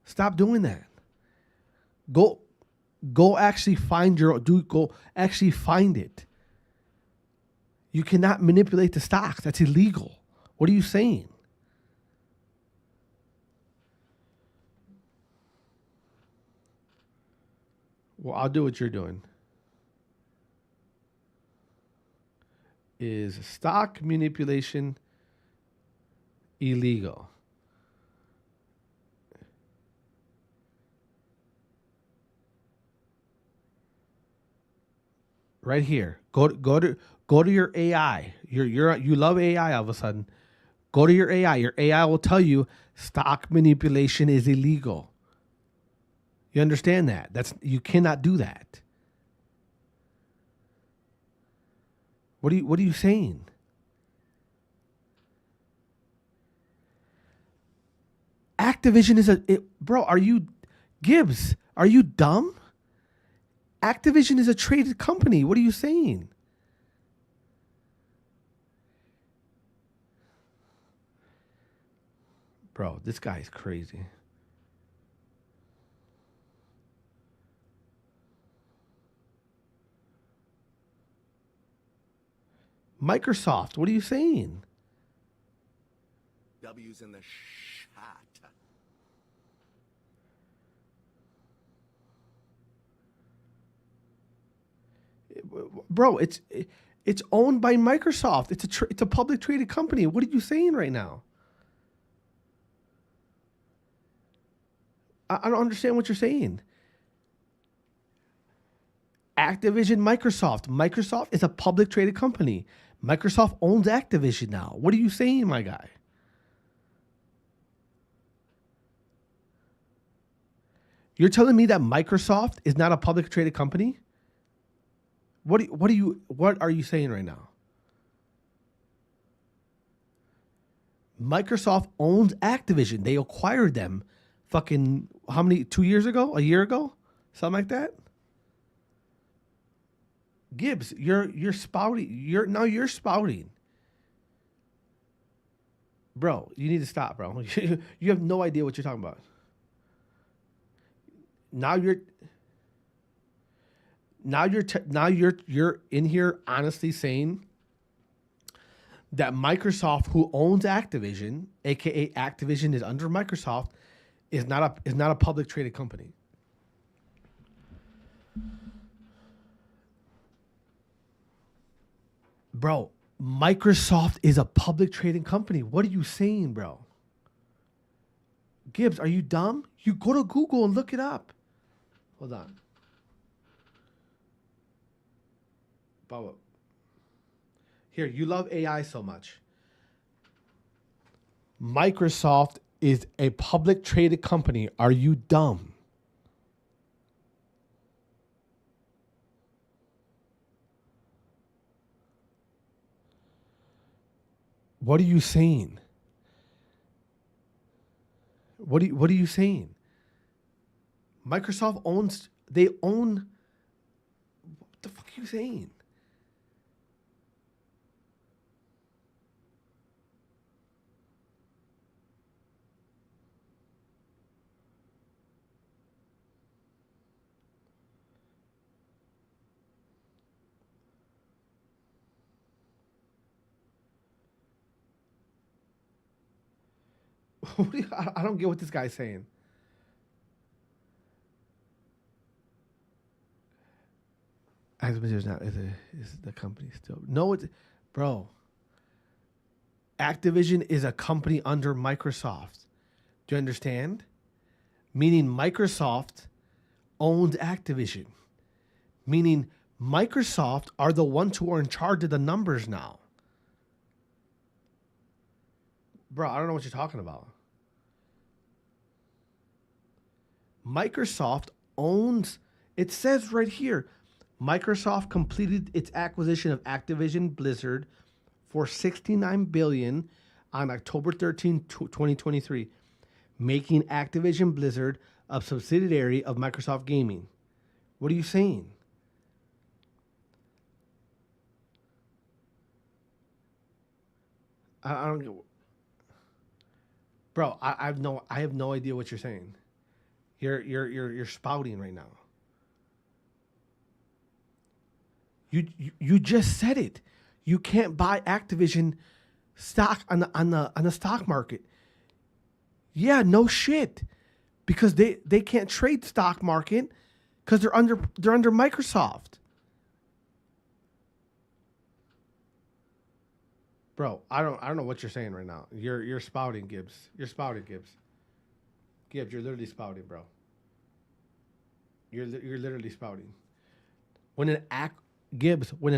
Stop doing that. Go actually find go actually find it. You cannot manipulate the stocks. That's illegal. What are you saying? Well, I'll do what you're doing. Is stock manipulation illegal? Right here. Go to your AI. You love AI all of a sudden. Go to your AI. Your AI will tell you stock manipulation is illegal. You understand that? You cannot do that. What are you saying? Activision is bro, are you Gibbs? Are you dumb? Activision is a traded company. What are you saying? Bro, this guy is crazy. Microsoft, what are you saying? W's in the shot. Bro, it's owned by Microsoft. It's a public traded company. What are you saying right now? I don't understand what you're saying. Activision, Microsoft. Microsoft is a public traded company. Microsoft owns Activision now. What are you saying, my guy? You're telling me that Microsoft is not a public traded company? What are you saying right now? Microsoft owns Activision. They acquired them fucking how many 2 years ago? A year ago? Something like that? Gibbs, you're spouting. You're spouting. Bro, you need to stop, bro. You have no idea what you're talking about. Now you're in here honestly saying that Microsoft, who owns Activision, aka Activision is under Microsoft, is not a public traded company. Bro, Microsoft is a public trading company. What are you saying, bro? Gibbs, are you dumb? You go to Google and look it up. Hold on. Bob, here, you love AI so much. Microsoft is a public traded company. Are you dumb? What are you saying? What are you saying? Microsoft owns. They own. What the fuck are you saying? I don't get what this guy's saying. Activision now is the company still? No, it's bro. Activision is a company under Microsoft. Do you understand? Meaning Microsoft owns Activision. Meaning Microsoft are the ones who are in charge of the numbers now. Bro, I don't know what you're talking about. Microsoft owns, it says right here, Microsoft completed its acquisition of Activision Blizzard for $69 billion on October 13, 2023, making Activision Blizzard a subsidiary of Microsoft Gaming. What are you saying? I don't get. Bro, I have no idea what you're saying. You're spouting right now. You just said it. You can't buy Activision stock on the stock market. Yeah, no shit. Because they can't trade stock market because they're under Microsoft. Bro, I don't know what you're saying right now. You're spouting, Gibbs. You're spouting, Gibbs. Gibbs, you're literally spouting, bro. You're literally spouting. When an when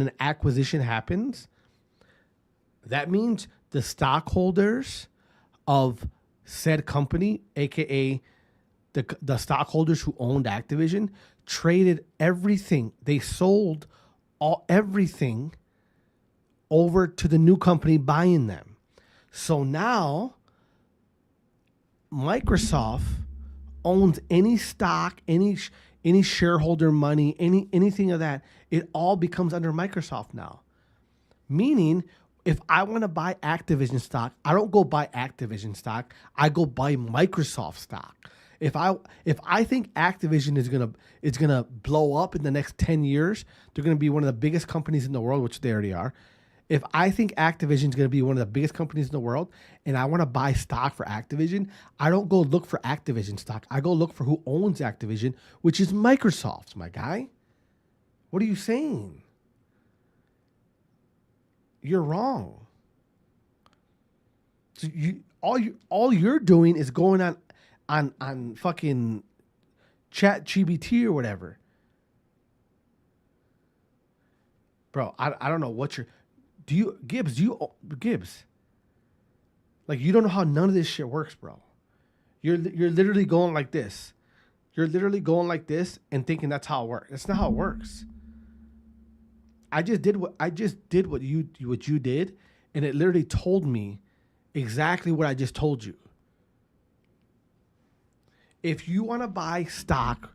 an acquisition happens, that means the stockholders of said company, aka the stockholders who owned Activision, traded everything. They sold everything over to the new company buying them. So now Microsoft owns any stock, any shareholder money, anything of that. It all becomes under Microsoft now. Meaning, if I want to buy Activision stock, I don't go buy Activision stock. I go buy Microsoft stock. If I think Activision is gonna blow up in the next 10 years, they're gonna be one of the biggest companies in the world, which they already are. If I think Activision is gonna be one of the biggest companies in the world, and I want to buy stock for Activision, I don't go look for Activision stock. I go look for who owns Activision, which is Microsoft, my guy. What are you saying? You're wrong. So all you're doing is going on fucking ChatGPT or whatever. Bro, I don't know what you're... Gibbs, like, you don't know how none of this shit works, bro. You're literally going like this. You're literally going like this and thinking that's how it works. That's not how it works. I just did what you did, and it literally told me exactly what I just told you. If you want to buy stock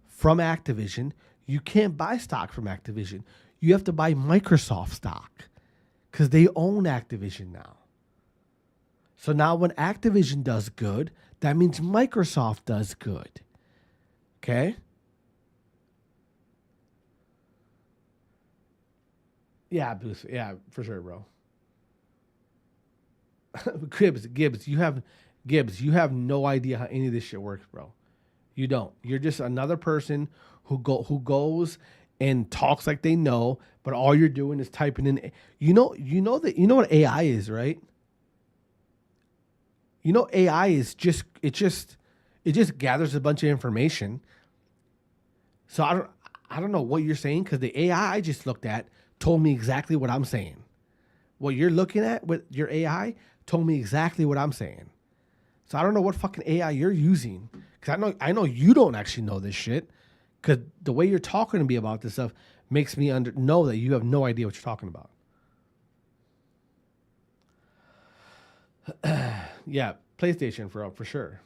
from Activision, you can't buy stock from Activision. You have to buy Microsoft stock because they own Activision now. So now when Activision does good, that means Microsoft does good. Okay? Yeah, Abuzah. Yeah, for sure, bro. Gibbs, you have no idea how any of this shit works, bro. You don't. You're just another person who goes and talks like they know, but all you're doing is typing in. You know what AI is, right? You know AI is just gathers a bunch of information. So I don't know what you're saying, because the AI I just looked at told me exactly what I'm saying. What you're looking at with your AI told me exactly what I'm saying. So I don't know what fucking AI you're using, because I know you don't actually know this shit, because the way you're talking to me about this stuff makes me know that you have no idea what you're talking about. Yeah, PlayStation for sure.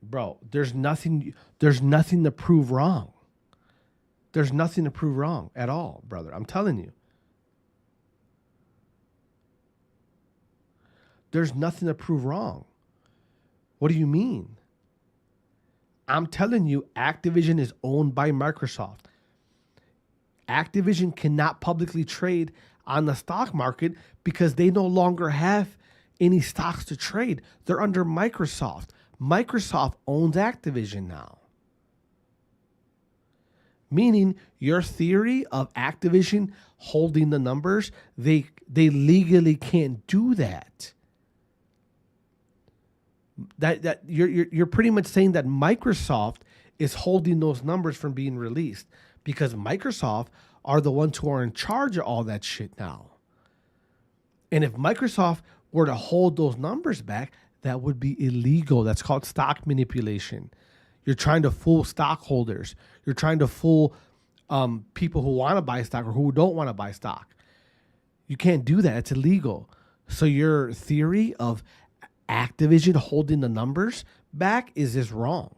Bro, there's nothing to prove wrong. There's nothing to prove wrong at all, brother. I'm telling you. There's nothing to prove wrong. What do you mean? I'm telling you, Activision is owned by Microsoft. Activision cannot publicly trade on the stock market because they no longer have any stocks to trade. They're under Microsoft. Microsoft owns Activision now. Meaning your theory of Activision holding the numbers, they legally can't do that. That you're pretty much saying that Microsoft is holding those numbers from being released, because Microsoft are the ones who are in charge of all that shit now. And if Microsoft were to hold those numbers back, that would be illegal. That's called stock manipulation. You're trying to fool stockholders. You're trying to fool people who want to buy stock or who don't want to buy stock. You can't do that. It's illegal. So your theory of Activision holding the numbers back is just wrong.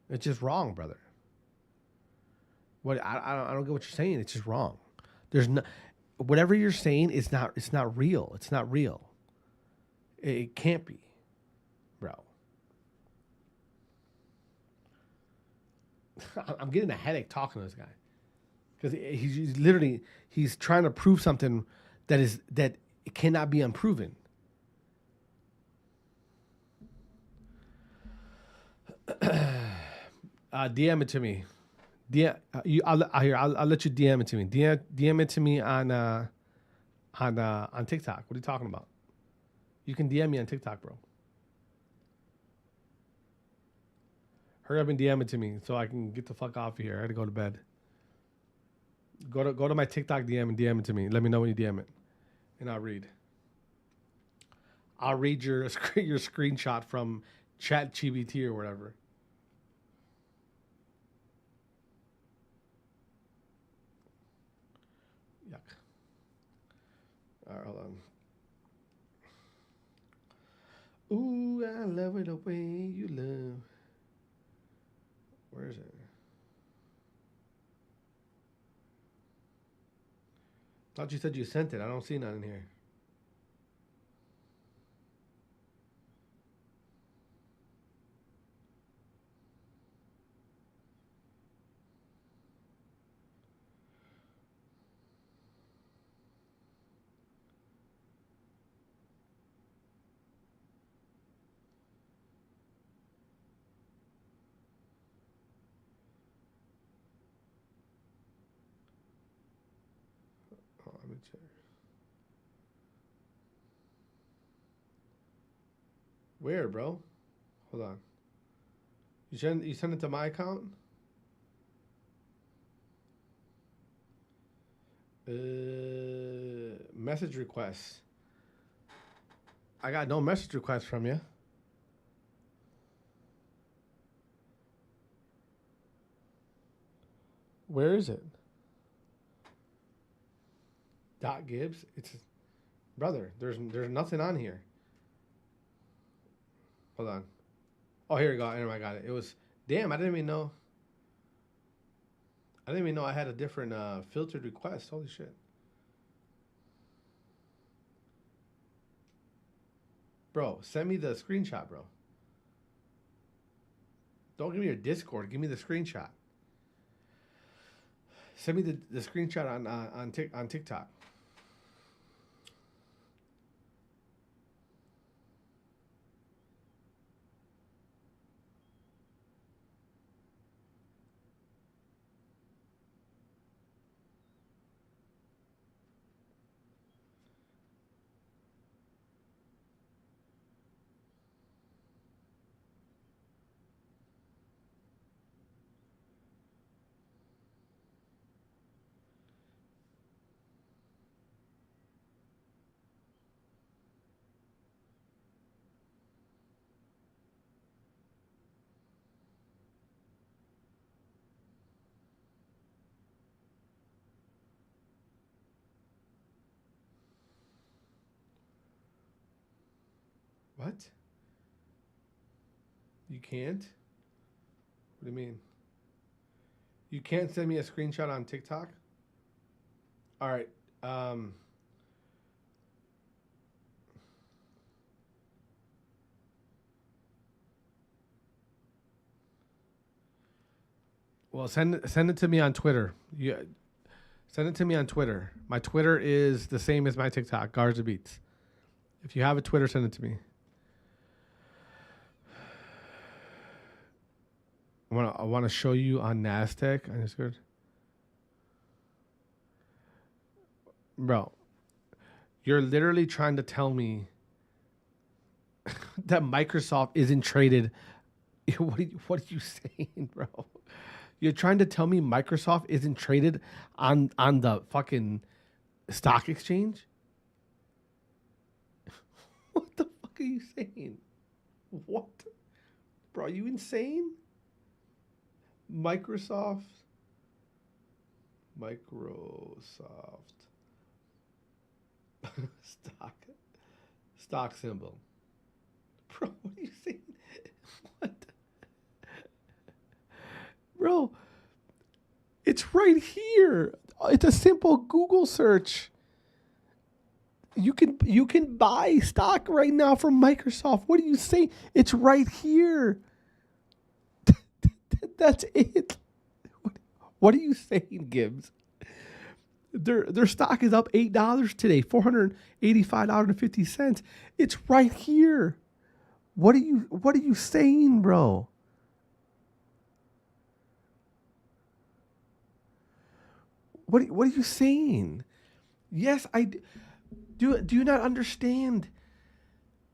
It's just wrong, brother. What I don't get what you're saying. It's just wrong. There's no, whatever you're saying is not. It's not real. It's not real. It can't be, bro. I'm getting a headache talking to this guy, because he's literally trying to prove something that cannot be unproven. DM it to me. I'll let you DM it to me. DM it to me on TikTok. What are you talking about? You can DM me on TikTok, bro. Hurry up and DM it to me so I can get the fuck off of here. I gotta go to bed. Go to my TikTok DM and DM it to me. Let me know when you DM it, and I'll read. I'll read your screenshot from ChatGPT or whatever. Yuck. All right, hold on. Ooh, I love it the way you love. Where is it? Thought you said you sent it. I don't see none in here. Oh, let me check. Where, bro? Hold on. You send it to my account? Message requests. I got no message requests from you. Where is it? Dot Gibbs. It's brother. There's nothing on here. Hold on. Oh, here we go. Anyway, I got it. It was damn. I didn't even know. I didn't even know I had a different filtered request. Holy shit. Bro, send me the screenshot, bro. Don't give me your Discord. Give me the screenshot. Send me the screenshot on TikTok. What? You can't? What do you mean? You can't send me a screenshot on TikTok? All right. Well, send it to me on Twitter. Send it to me on Twitter. My Twitter is the same as my TikTok, Garza Beats. If you have a Twitter, send it to me. I want to show you on Nastie. I just good. Bro, you're literally trying to tell me that Microsoft isn't traded. What are you saying, bro? You're trying to tell me Microsoft isn't traded on the fucking stock exchange? What the fuck are you saying? What? Bro, are you insane? Microsoft stock symbol. Bro, what are you saying? What? Bro, it's right here. It's a simple Google search. You can buy stock right now from Microsoft. What are you saying? It's right here. That's it. What are you saying, Gibbs? Their stock is up $8 today, $485.50. It's right here. What are you saying, bro? What are you saying? Yes, I do. Do you not understand?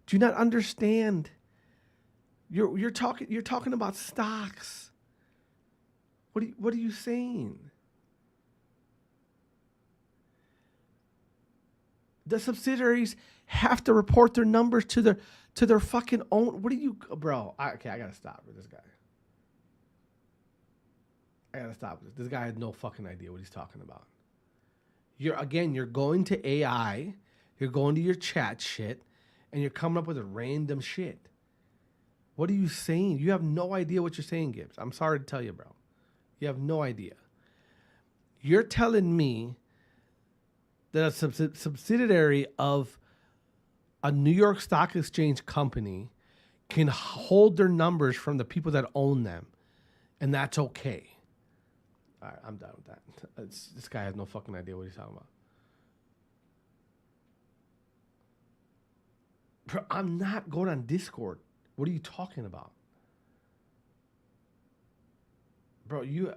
Do you not understand? You're talking about stocks. What are you saying? The subsidiaries have to report their numbers to their fucking own. What are you, bro? Okay, I gotta stop with this guy. I gotta stop this. This guy has no fucking idea what he's talking about. You're going to AI, you're going to your chat shit, and you're coming up with a random shit. What are you saying? You have no idea what you're saying, Gibbs. I'm sorry to tell you, bro. You have no idea. You're telling me that a subsidiary of a New York Stock Exchange company can hold their numbers from the people that own them, and that's okay. All right, I'm done with that. This guy has no fucking idea what he's talking about. Bro, I'm not going on Discord. What are you talking about? Bro, you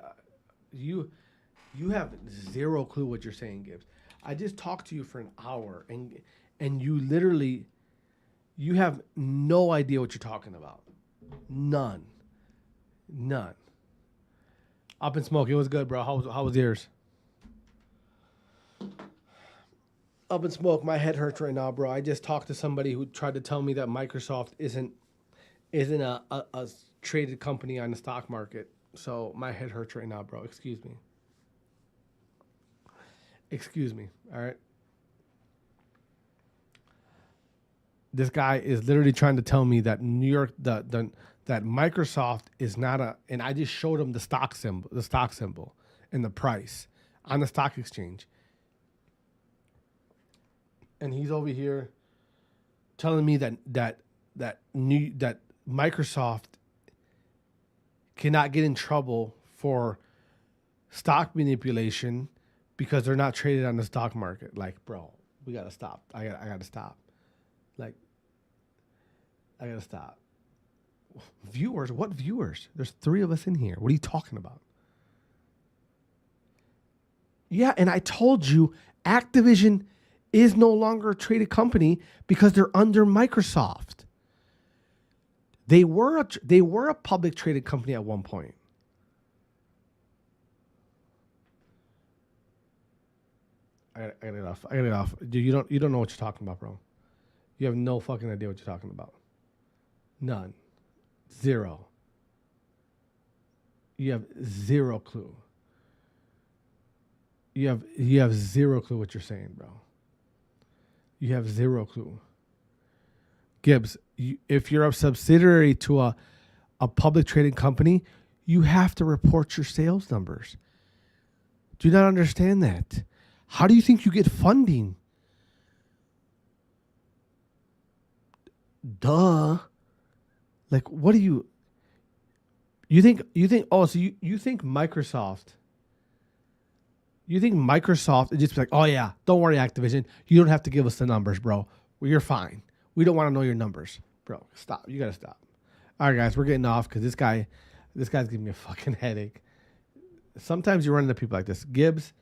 have zero clue what you're saying, Gibbs. I just talked to you for an hour, and you literally, you have no idea what you're talking about. None. Up in smoke. It was good, bro. How was yours? Up in smoke. My head hurts right now, bro. I just talked to somebody who tried to tell me that Microsoft isn't a traded company on the stock market. So my head hurts right now, bro. Excuse me. All right. This guy is literally trying to tell me that New York, that Microsoft is not a, and I just showed him the stock symbol and the price on the stock exchange. And he's over here telling me that Microsoft cannot get in trouble for stock manipulation because they're not traded on the stock market. Like, bro, we gotta stop. I gotta stop. Like, I gotta stop. Viewers? What viewers? There's 3 of us in here. What are you talking about? Yeah, and I told you Activision is no longer a traded company because they're under Microsoft. They were a public traded company at one point. I got it off. Dude, you don't know what you're talking about, bro. You have no fucking idea what you're talking about. None. Zero. You have zero clue. You have zero clue what you're saying, bro. You have zero clue. Gibbs, if you're a subsidiary to a public trading company, you have to report your sales numbers. Do you not understand that? How do you think you get funding? Duh. Like, what do you think, oh, so you think Microsoft is just like, oh yeah, don't worry, Activision. You don't have to give us the numbers, bro. Well, you're fine. We don't want to know your numbers. Bro, stop. You got to stop. All right, guys, we're getting off because this guy's giving me a fucking headache. Sometimes you run into people like this. Gibbs,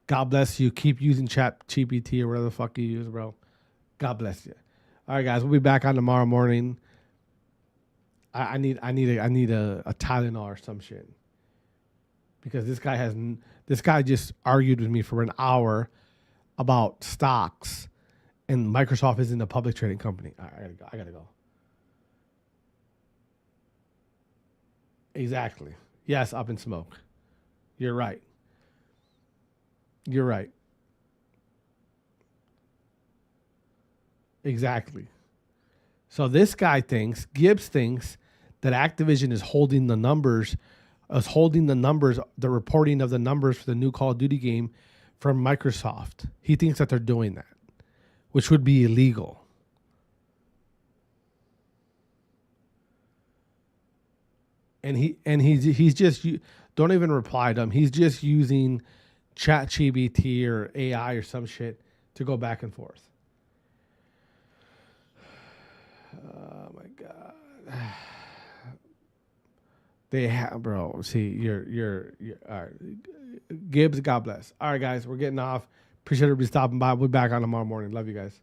God bless you. Keep using ChatGPT or whatever the fuck you use, bro. God bless you. All right, guys, we'll be back on tomorrow morning. I need a Tylenol or some shit because this guy just argued with me for an hour about stocks, and Microsoft isn't a public trading company. All right, I gotta go. Exactly. Yes, up in smoke. You're right. Exactly. So this guy Gibbs thinks that Activision is holding the numbers, the reporting of the numbers for the new Call of Duty game from Microsoft. He thinks that they're doing that, which would be illegal. And he's just, don't even reply to him. He's just using ChatGPT or AI or some shit to go back and forth. Oh my God. They have, bro. See, you're all right. Gibbs, God bless. All right, guys, we're getting off. Appreciate everybody stopping by. We'll be back on tomorrow morning. Love you guys.